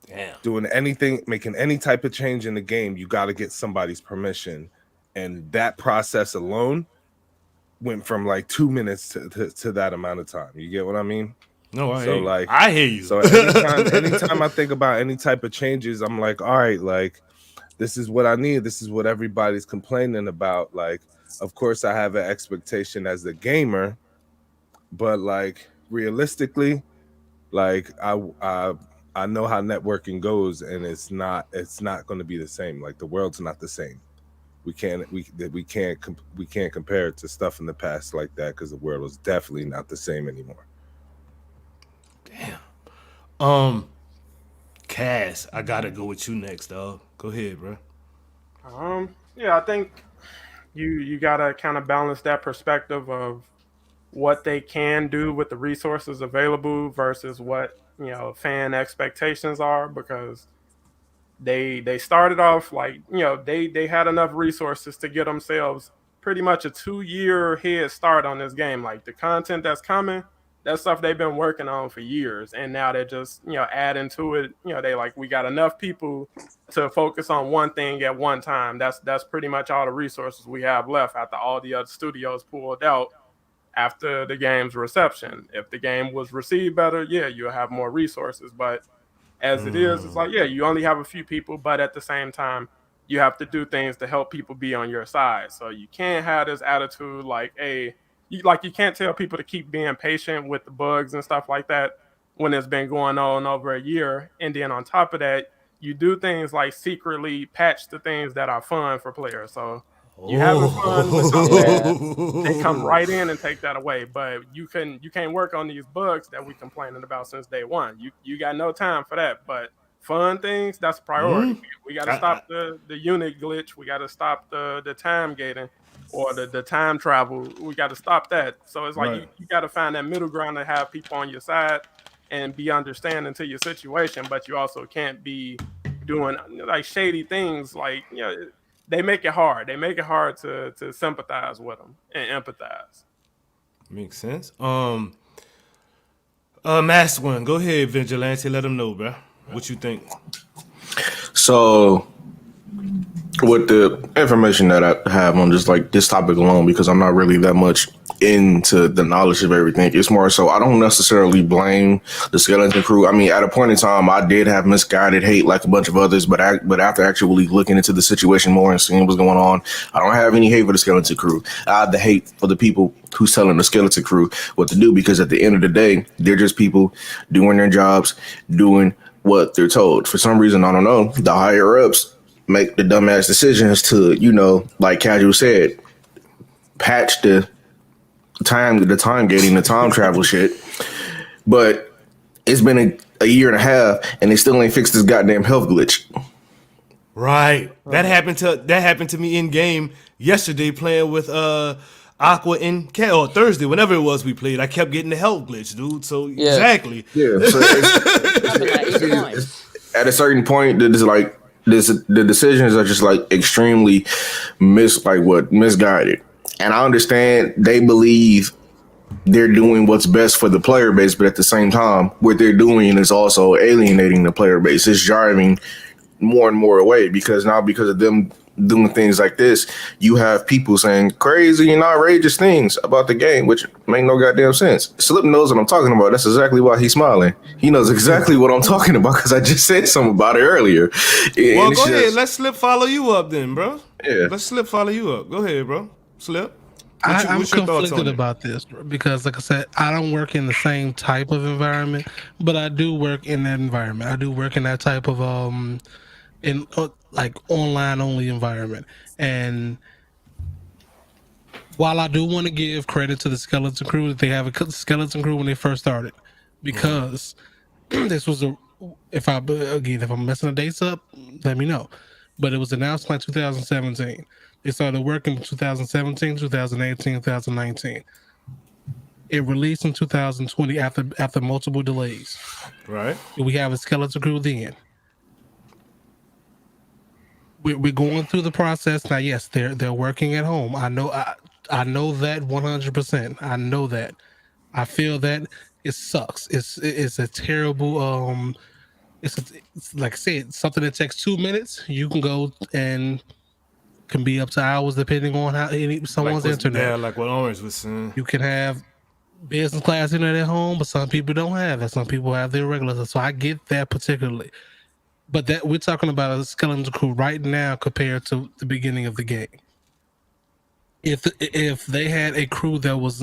damn, doing anything, making any type of change in the game, you got to get somebody's permission. And that process alone went from like 2 minutes to that amount of time. You get what I mean? No, I so hear you. like I hear you. So anytime I think about any type of changes, I'm like, all right, like, this is what I need. This is what everybody's complaining about. Like, of course, I have an expectation as a gamer, but like realistically, like I know how networking goes, and it's not going to be the same. Like, the world's not the same. We can't compare it to stuff in the past like that, because the world is definitely not the same anymore. Damn. Cass, I gotta go with you next, dog. Go ahead, bro. Yeah, I think you gotta kind of balance that perspective of what they can do with the resources available versus what, you know, fan expectations are, because they started off like, you know, they had enough resources to get themselves pretty much a 2-year head start on this game. Like, the content that's coming, that's stuff they've been working on for years, and now they're just, you know, adding to it. You know, they like, we got enough people to focus on one thing at one time. That's pretty much all the resources we have left after all the other studios pulled out after the game's reception. If the game was received better, yeah, you'll have more resources. But as it is, it's like, yeah, you only have a few people, but at the same time, you have to do things to help people be on your side. So you can't have this attitude like, hey, you can't tell people to keep being patient with the bugs and stuff like that when it's been going on over a year. And then on top of that, you do things like secretly patch the things that are fun for players. So you having fun with something, they come right in and take that away. But you can't work on these bugs that we complaining about since day one. You got no time for that. But fun things, that's a priority. We got to stop the unit glitch. We got to stop the time gating or the time travel. We got to stop that. So it's like, you got to find that middle ground to have people on your side and be understanding to your situation. But you also can't be doing like shady things. Like, you know, they make it hard. They make it hard to sympathize with them and empathize. Makes sense. Master One, go ahead, Vigilante. Let them know, bro. What you think? So, with the information that I have on just like this topic alone, because I'm not really that much into the knowledge of everything, it's more so I don't necessarily blame the skeleton crew. I mean, at a point in time, I did have misguided hate like a bunch of others, but after actually looking into the situation more and seeing what's going on, I don't have any hate for the skeleton crew. I have the hate for the people who's telling the skeleton crew what to do, because at the end of the day, they're just people doing their jobs, doing what they're told. For some reason, I don't know, the higher ups make the dumbass decisions to, you know, like Casual said, patch the time gating, the time travel shit. But it's been a year and a half and they still ain't fixed this goddamn health glitch. Right. That happened to me in game yesterday playing with Aqua and Cat, or Thursday, whenever it was we played. I kept getting the health glitch, dude. So exactly. Yeah. So it's at a certain point, it's like the decisions are just like extremely misguided. And I understand they believe they're doing what's best for the player base, but at the same time, what they're doing is also alienating the player base. It's driving more and more away, because of them doing things like this, you have people saying crazy and outrageous things about the game, which make no goddamn sense. Slip knows what I'm talking about. That's exactly why he's smiling. He knows exactly what I'm talking about, because I just said something about it earlier. Well, go ahead. Let's Slip follow you up then, bro. Yeah. Let's Slip follow you up. Go ahead, bro. Slip. I'm conflicted about this, because, like I said, I don't work in the same type of environment, but I do work in that environment. I do work in that type of in like online only environment. And while I do want to give credit to the Skeleton Crew, that they have a Skeleton Crew when they first started, because this was if I'm messing the dates up, let me know. But it was announced by 2017. They started working in 2017, 2018, 2019. It released in 2020 after multiple delays. Right. We have a Skeleton Crew then. We're going through the process now. Yes, they're working at home. I know that 100%. I know that. I feel that it sucks. It's a terrible it's like I said, something that takes 2 minutes. You can go and can be up to hours depending on how someone's internet. Like what Orange was saying. You can have business class internet at home, but some people don't have that. Some people have their regular. So I get that particularly. But that we're talking about a Skeleton Crew right now compared to the beginning of the game. If they had a crew that was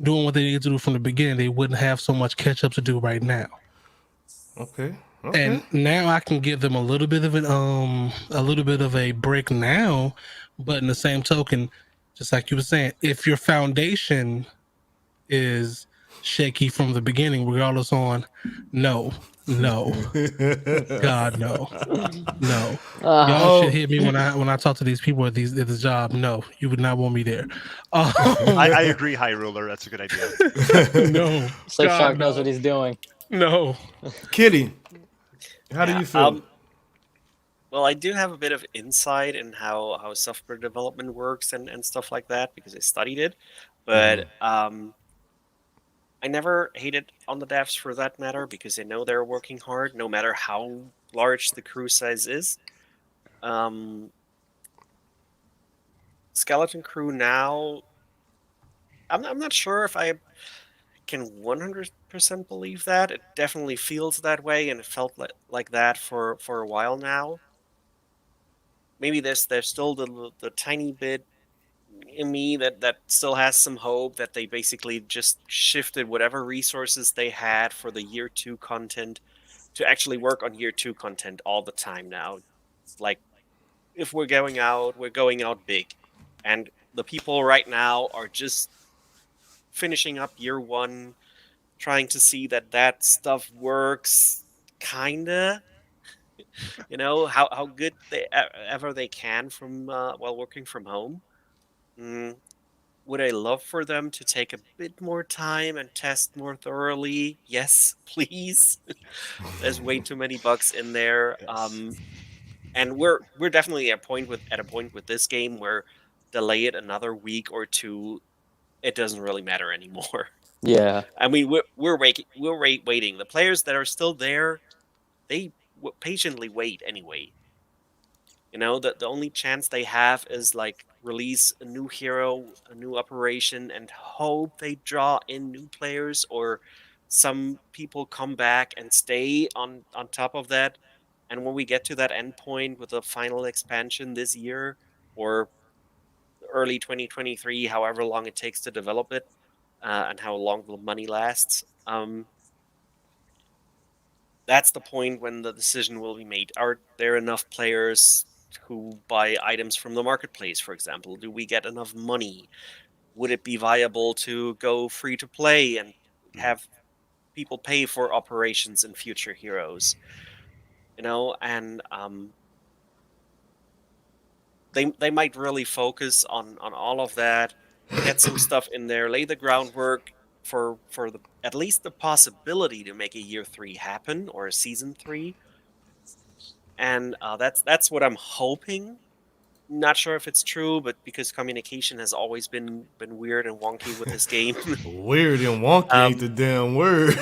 doing what they needed to do from the beginning, they wouldn't have so much catch up to do right now. Okay. And now I can give them a little bit of a break now, but in the same token, just like you were saying, if your foundation is shaky from the beginning, regardless on no, God no. Y'all should hit me when I talk to these people at this job. No, you would not want me there. I agree, High Ruler. That's a good idea. No, So God, Shark knows no. what he's doing. No. Kitty, how do you feel? Well, I do have a bit of insight in how software development works and stuff like that because I studied it. But I never hated on the devs for that matter because I know they're working hard no matter how large the crew size is. Skeleton Crew now, I'm not sure if I can 100% believe that. It definitely feels that way, and it felt like that for a while now. Maybe there's still the tiny bit in me that still has some hope that they basically just shifted whatever resources they had for the year 2 content to actually work on year 2 content all the time now. Like, if we're going out big. And the people right now are just finishing up year 1, trying to see that stuff works, kinda. You know, how good ever they can from while working from home. Would I love for them to take a bit more time and test more thoroughly? Yes, please. There's way too many bugs in there. And we're definitely at a point with this game where delay it another week or two, it doesn't really matter anymore. Yeah. I mean, we're waiting. The players that are still there, they patiently wait anyway. You know, the only chance they have is like release a new hero, a new operation, and hope they draw in new players or some people come back and stay on top of that. And when we get to that endpoint with the final expansion this year or early 2023, however long it takes to develop it, and how long the money lasts, that's the point when the decision will be made. Are there enough players who buy items from the marketplace, for example? Do we get enough money? Would it be viable to go free to play and have people pay for operations and future heroes? You know, and they might really focus on all of that, get some stuff in there, lay the groundwork for the at least the possibility to make a year 3 happen or a season 3. And that's what I'm hoping. Not sure if it's true, but because communication has always been weird and wonky with this game. Weird and wonky ain't the damn word.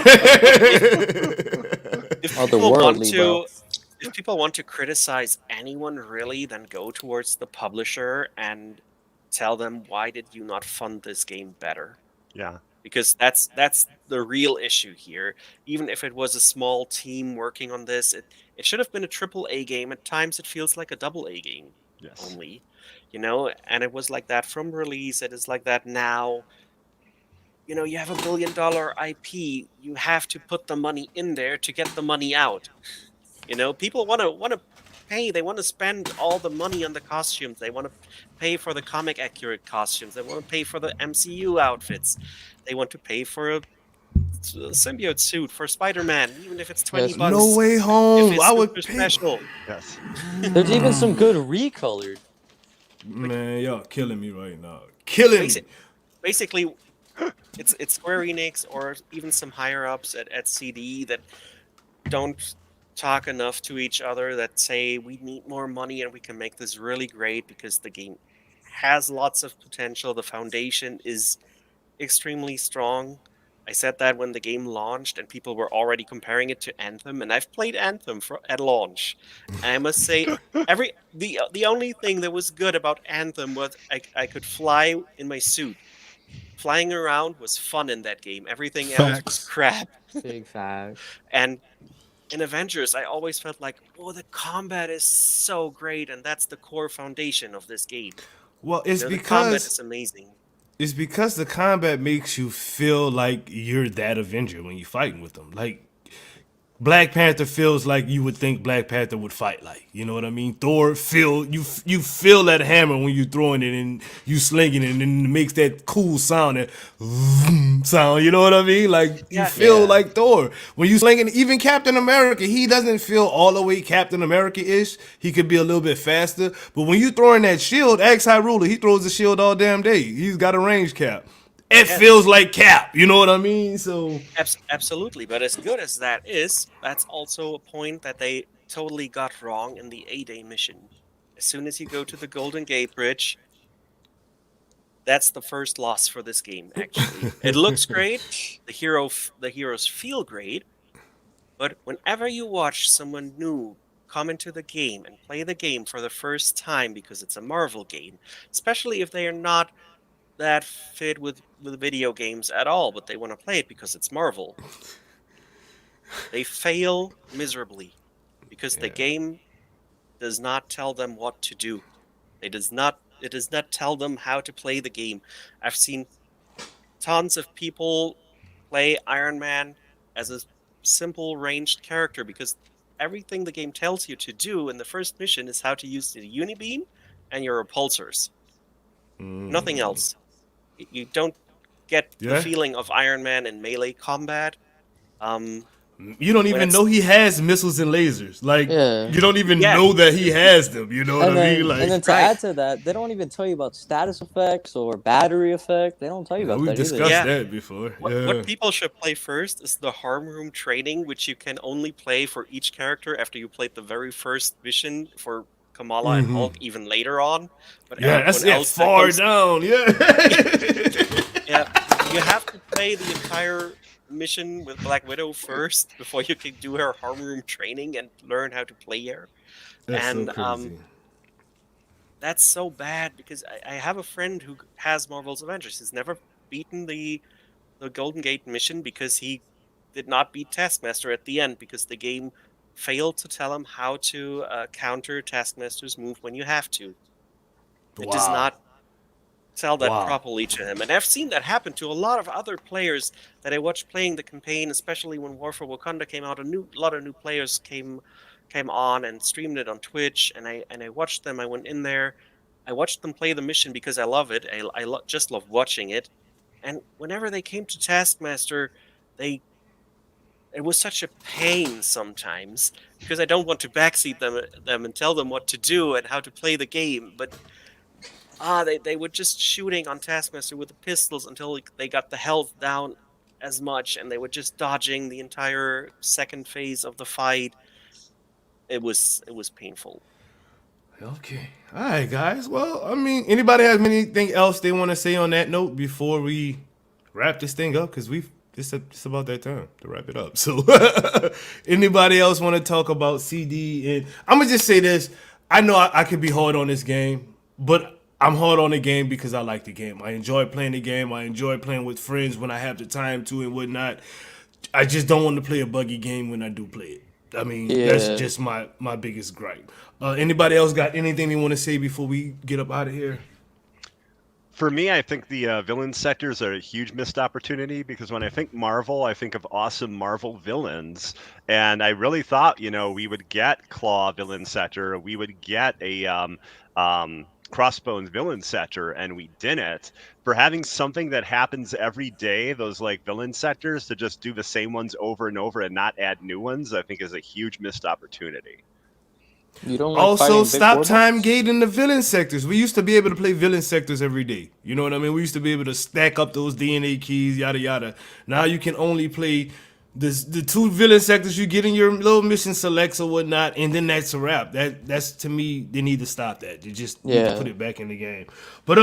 If people want to criticize anyone really, then go towards the publisher and tell them, why did you not fund this game better? Yeah. Because that's the real issue here. Even if it was a small team working on this, it should have been a AAA game. At times it feels like a AA game only. You know, and it was like that from release, it is like that now. You know, you have $1 billion IP, you have to put the money in there to get the money out. You know, people want to pay. They want to spend all the money on the costumes. They want to pay for the comic accurate costumes. They want to pay for the MCU outfits. They want to pay for a symbiote suit for Spider-Man, even if it's 20 Yes. No bucks. Way If Home. it's I super would pay. special. Yes. There's even some good recolored. Man, y'all killing me right now. Killing me. Basically, it's Square Enix or even some higher ups at CD that don't talk enough to each other, that say we need more money and we can make this really great because the game has lots of potential. The foundation is extremely strong. I said that when the game launched and people were already comparing it to Anthem, and I've played Anthem at launch. I must say, the only thing that was good about Anthem was I could fly in my suit. Flying around was fun in that game. Everything else was Facts. crap. Big facts. And in Avengers, I always felt like, oh, the combat is so great, and that's the core foundation of this game. Well, it's The combat because is amazing. it's because the combat makes you feel like you're that Avenger when you're fighting with them. Like Black Panther feels like you would think Black Panther would fight like. You know what I mean? Thor you feel that hammer when you throwing it and you slinging it, and it makes that cool sound, that sound. You know what I mean? Like you feel like Thor when you slinging. Even Captain America, he doesn't feel all the way Captain America-ish. He could be a little bit faster, but when you throwing that shield, Axe High Ruler, he throws the shield all damn day. He's got a range cap. It feels like Cap, you know what I mean? So Absolutely, but as good as that is, that's also a point that they totally got wrong in the A-Day mission. As soon as you go to the Golden Gate Bridge, that's the first loss for this game, actually. It looks great, the heroes feel great, but whenever you watch someone new come into the game and play the game for the first time because it's a Marvel game, especially if they are not that fit with video games at all, but they want to play it because it's Marvel. They fail miserably because the game does not tell them what to do. It does not tell them how to play the game. I've seen tons of people play Iron Man as a simple ranged character because everything the game tells you to do in the first mission is how to use the unibeam and your repulsors. Nothing else. You don't get the feeling of Iron Man in melee combat. You don't even know he has missiles and lasers. Like you don't even know that he has them. You know what I mean? Like, and then to add to that, they don't even tell you about status effects or battery effect. They don't tell you about that we've discussed either. that before. What people should play first is the harm room training, which you can only play for each character after you played the very first mission for Kamala and Hulk, even later on. But that's far down. Yeah, you have to play the entire mission with Black Widow first before you can do her harm room training and learn how to play her. That's so crazy. That's so bad because I have a friend who has Marvel's Avengers. He's never beaten the Golden Gate mission because he did not beat Taskmaster at the end because the game failed to tell him how to counter Taskmaster's move when you have to. It does not tell that properly to him. And I've seen that happen to a lot of other players that I watched playing the campaign, especially when War for Wakanda came out. A lot of new players came on and streamed it on Twitch, and I watched them. I went in there. I watched them play the mission because I love it. I just love watching it. And whenever they came to Taskmaster, it was such a pain sometimes because I don't want to backseat them and tell them what to do and how to play the game, but they were just shooting on Taskmaster with the pistols until they got the health down as much, and they were just dodging the entire second phase of the fight. It was painful. Okay. All right, guys. Well, I mean, anybody have anything else they want to say on that note before we wrap this thing up? Because it's about that time to wrap it up. So anybody else want to talk about CD? And I'm going to just say this. I know I could be hard on this game, but I'm hard on the game because I like the game. I enjoy playing the game. I enjoy playing with friends when I have the time to and whatnot. I just don't want to play a buggy game when I do play it. I mean, that's just my biggest gripe. Anybody else got anything they want to say before we get up out of here? For me, I think the villain sectors are a huge missed opportunity because when I think Marvel, I think of awesome Marvel villains, and I really thought, we would get Claw villain sector, we would get a Crossbones villain sector, and we didn't. For having something that happens every day, those like villain sectors, to just do the same ones over and over and not add new ones, I think is a huge missed opportunity. You don't like Also, fighting big stop robots? time gating the villain sectors. We used to be able to play villain sectors every day. You know what I mean? We used to be able to stack up those DNA keys, yada yada. Now you can only play the 2 villain sectors you get in your little mission selects or whatnot, and then that's a wrap. That's to me, they need to stop that. They just need to put it back in the game. But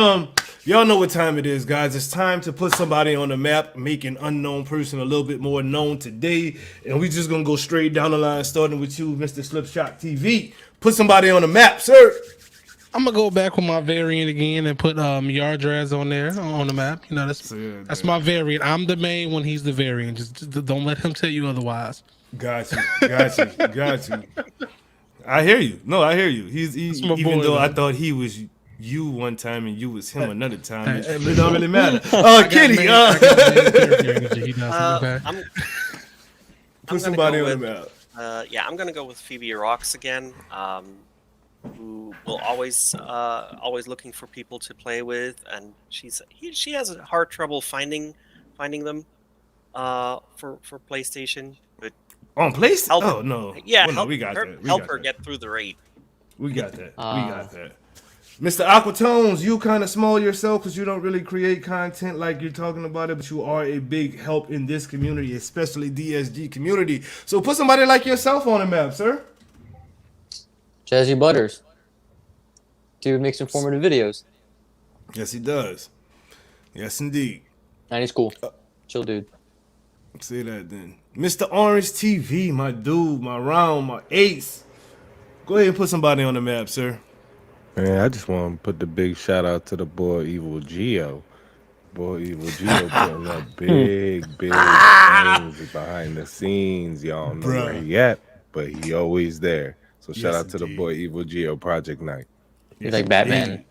y'all know what time it is, guys. It's time to put somebody on the map, make an unknown person a little bit more known today, and we just gonna go straight down the line, starting with you, Mr. Slipshot TV. Put somebody on the map, sir. I'm gonna go back with my variant again and put Yardraz on there on the map. That's my variant. I'm the main one. He's the variant. Just don't let him tell you otherwise. Got you. I hear you. No, I hear you. He's even boy, though I man. thought he was you one time and you was him another time. It don't really matter. Kitty. Put somebody on the map. I'm gonna go with Phoebe Rocks again. Who will always looking for people to play with, and she has a hard trouble finding them for PlayStation. But on PlayStation? help, oh no, yeah, well, help, we got her, that. help her get through the raid. We got that. We got that. Mr. Aquatones, you kind of small yourself because you don't really create content like you're talking about it, but you are a big help in this community, especially DSG community. So put somebody like yourself on the map, sir. Jazzy Butters. Dude makes informative videos. Yes, he does. Yes, indeed. And he's cool. Chill dude. Say that then. Mr. Orange TV, my dude, my round, my ace. Go ahead and put somebody on the map, sir. Man, I just want to put the big shout out to the boy Evil Geo. Boy Evil Geo putting up big things behind the scenes. Y'all know where he at, but he always there. So shout out to the boy Evil Geo Project Night. He's like Batman.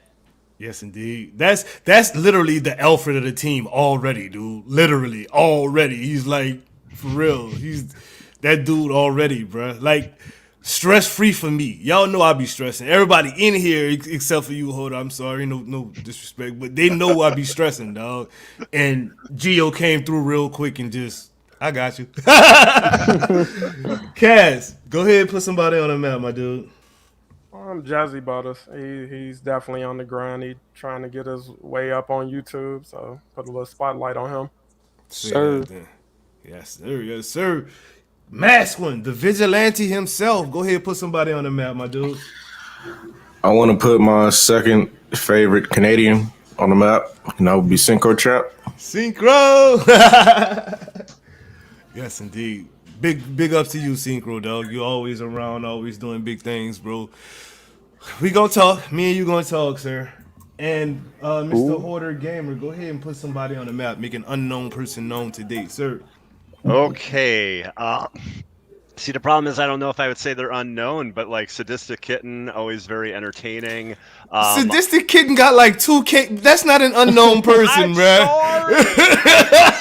Yes, indeed. That's literally the Alfred of the team already, dude. Literally already. He's like, for real. He's that dude already, bruh. Like, stress free for me. Y'all know I be stressing. Everybody in here except for you, Hoda. I'm sorry, no disrespect, but they know I be stressing, dog. And Geo came through real quick and just, I got you. Kaz, go ahead and put somebody on the map, my dude. Jazzy Butters. He's definitely on the grind. He's trying to get his way up on YouTube, so put a little spotlight on him. Sir. Yes, sir. Yes, sir. Masquin, the vigilante himself. Go ahead and put somebody on the map, my dude. I want to put my second favorite Canadian on the map, and that would be Synchro Trap. Synchro! Yes, indeed. Big ups to you, Synchro, dog. You're always around, always doing big things, bro. We gonna talk. Me and you gonna talk, sir. And Mr. Hoarder Gamer, go ahead and put somebody on the map. Make an unknown person known today, sir. Okay. See, the problem is I don't know if I would say they're unknown, but like Sadistic Kitten, always very entertaining. Sadistic Kitten got like 2K. That's not an unknown person, bruh. Sorry.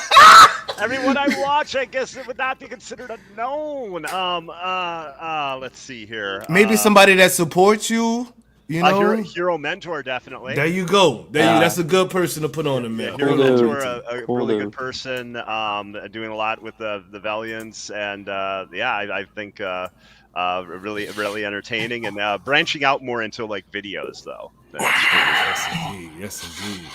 Everyone I watch, I guess it would not be considered unknown. Let's see here. Maybe somebody that supports you. You know, hero mentor, definitely. There you go. That's a good person to put on the map. Hero mentor, a really good person, doing a lot with the Valiants, and I think really entertaining and branching out more into like videos though. Yes, indeed.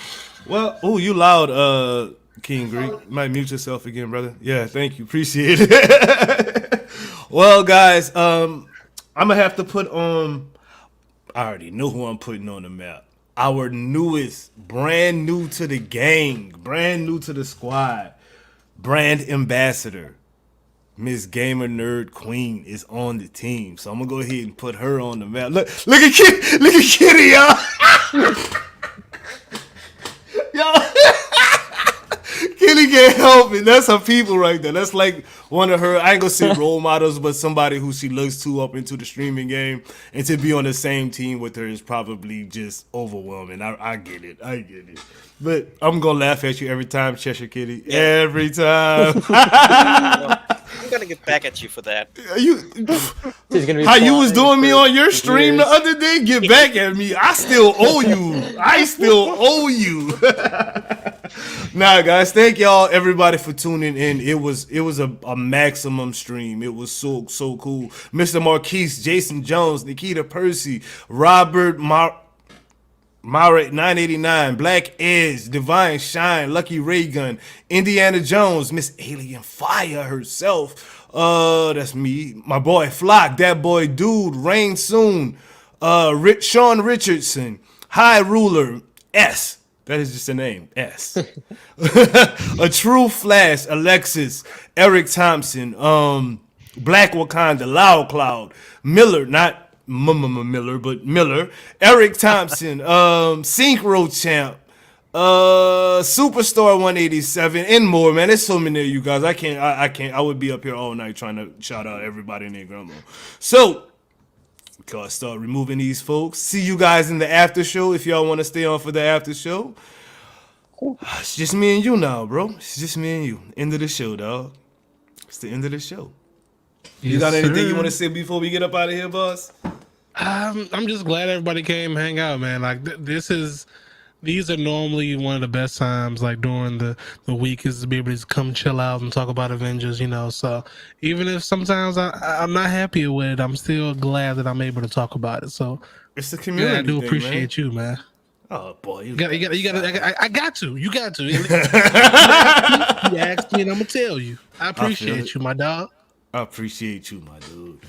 Well, you loud, King Greek. You might mute yourself again, brother. Yeah, thank you. Appreciate it. Well, guys, I'm gonna have to put on. I already know who I'm putting on the map. Our newest, brand new to the gang, brand new to the squad, brand ambassador, Miss Gamer Nerd Queen is on the team. So I'm gonna go ahead and put her on the map. Look at Kitty, y'all. Y'all. really can't help it. That's her people right there. That's like one of her, I ain't gonna say role models, but somebody who she looks to up into the streaming game. And to be on the same team with her is probably just overwhelming. I get it. I get it. But I'm gonna laugh at you every time, Cheshire Kitty. Yeah. Every time. I'm gonna get back at you for that. How you was doing me on your stream the other day? Get back at me. I still owe you. Nah, guys, thank y'all everybody for tuning in. It was a maximum stream. It was so cool. Mr. Marquise, Jason Jones, Nikita Percy, Robert Mauret 989, Black Edge, Divine Shine, Lucky Raygun, Indiana Jones, Miss Alien Fire herself. That's me. My boy Flock, that boy Dude, Rain Soon, Sean Richardson, High Ruler, S. That is just a name, S. A True Flash, Alexis, Eric Thompson, Black Wakanda, Loud Cloud, Miller, not Miller, but Miller, Eric Thompson, Synchro Champ, Superstar 187, and more, man. There's so many of you guys. I can't. I would be up here all night trying to shout out everybody and their grandma. So, gotta start removing these folks. See you guys in the after show if y'all want to stay on for the after show. It's just me and you now, bro. It's just me and you. End of the show, dog. It's the end of the show. You got anything you want to say before we get up out of here, boss? I'm just glad everybody came hang out, man. Like these are normally one of the best times, like during the week, is to be able to just come chill out and talk about Avengers, you know. So even if sometimes I'm not happy with it, I'm still glad that I'm able to talk about it. So it's the community. Yeah, I do thing, appreciate you, man. Oh boy, you got to. I got to. You got to. You asked me, and I'm gonna tell you. I appreciate you, my dog. I appreciate you, my dude.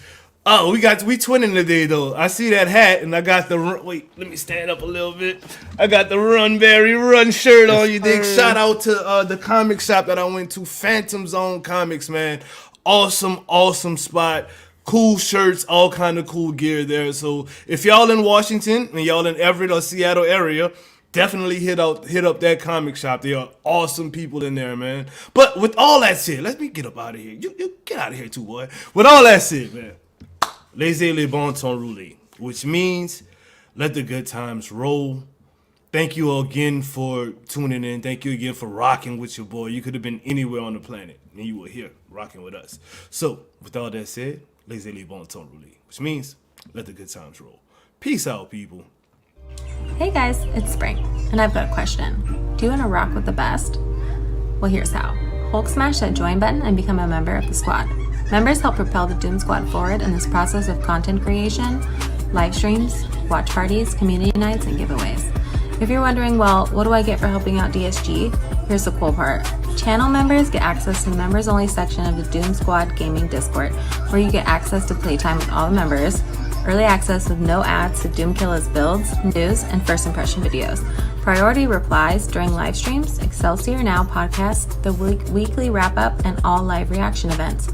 Oh, we twinning today though. I see that hat, and I got the wait. Let me stand up a little bit. I got the Run Barry Run shirt on. You dig? Shout out to the comic shop that I went to, Phantom Zone Comics, man. Awesome spot. Cool shirts, all kind of cool gear there. So if y'all in Washington and y'all in Everett or Seattle area, definitely hit up that comic shop. They are awesome people in there, man. But with all that said, let me get up out of here. You get out of here too, boy. With all that said, man, laissez-les bon temps rouler, which means let the good times roll. Thank you all again for tuning in. Thank you again for rocking with your boy. You could have been anywhere on the planet, and you were here rocking with us. So with all that said, laissez-les bon temps rouler, which means let the good times roll. Peace out, people. Hey guys, it's Spring, and I've got a question. Do you want to rock with the best? Well, here's how. Hulk smash that join button and become a member of the squad. Members help propel the Doom Squad forward in this process of content creation, live streams, watch parties, community nights, and giveaways. If you're wondering, well, what do I get for helping out DSG? Here's the cool part. Channel members get access to the members-only section of the Doom Squad Gaming Discord, where you get access to playtime with all the members, early access with no ads to Doom Killer's builds, news, and first impression videos, priority replies during live streams, Excelsior Now podcasts, the weekly wrap-up, and all live reaction events.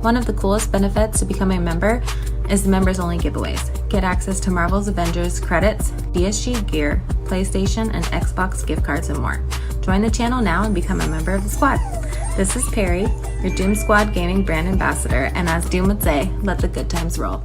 One of the coolest benefits to becoming a member is the members-only giveaways. Get access to Marvel's Avengers credits, DSG gear, PlayStation and Xbox gift cards, and more. Join the channel now and become a member of the squad. This is Perry, your Doom Squad Gaming brand ambassador, and as Doom would say, let the good times roll.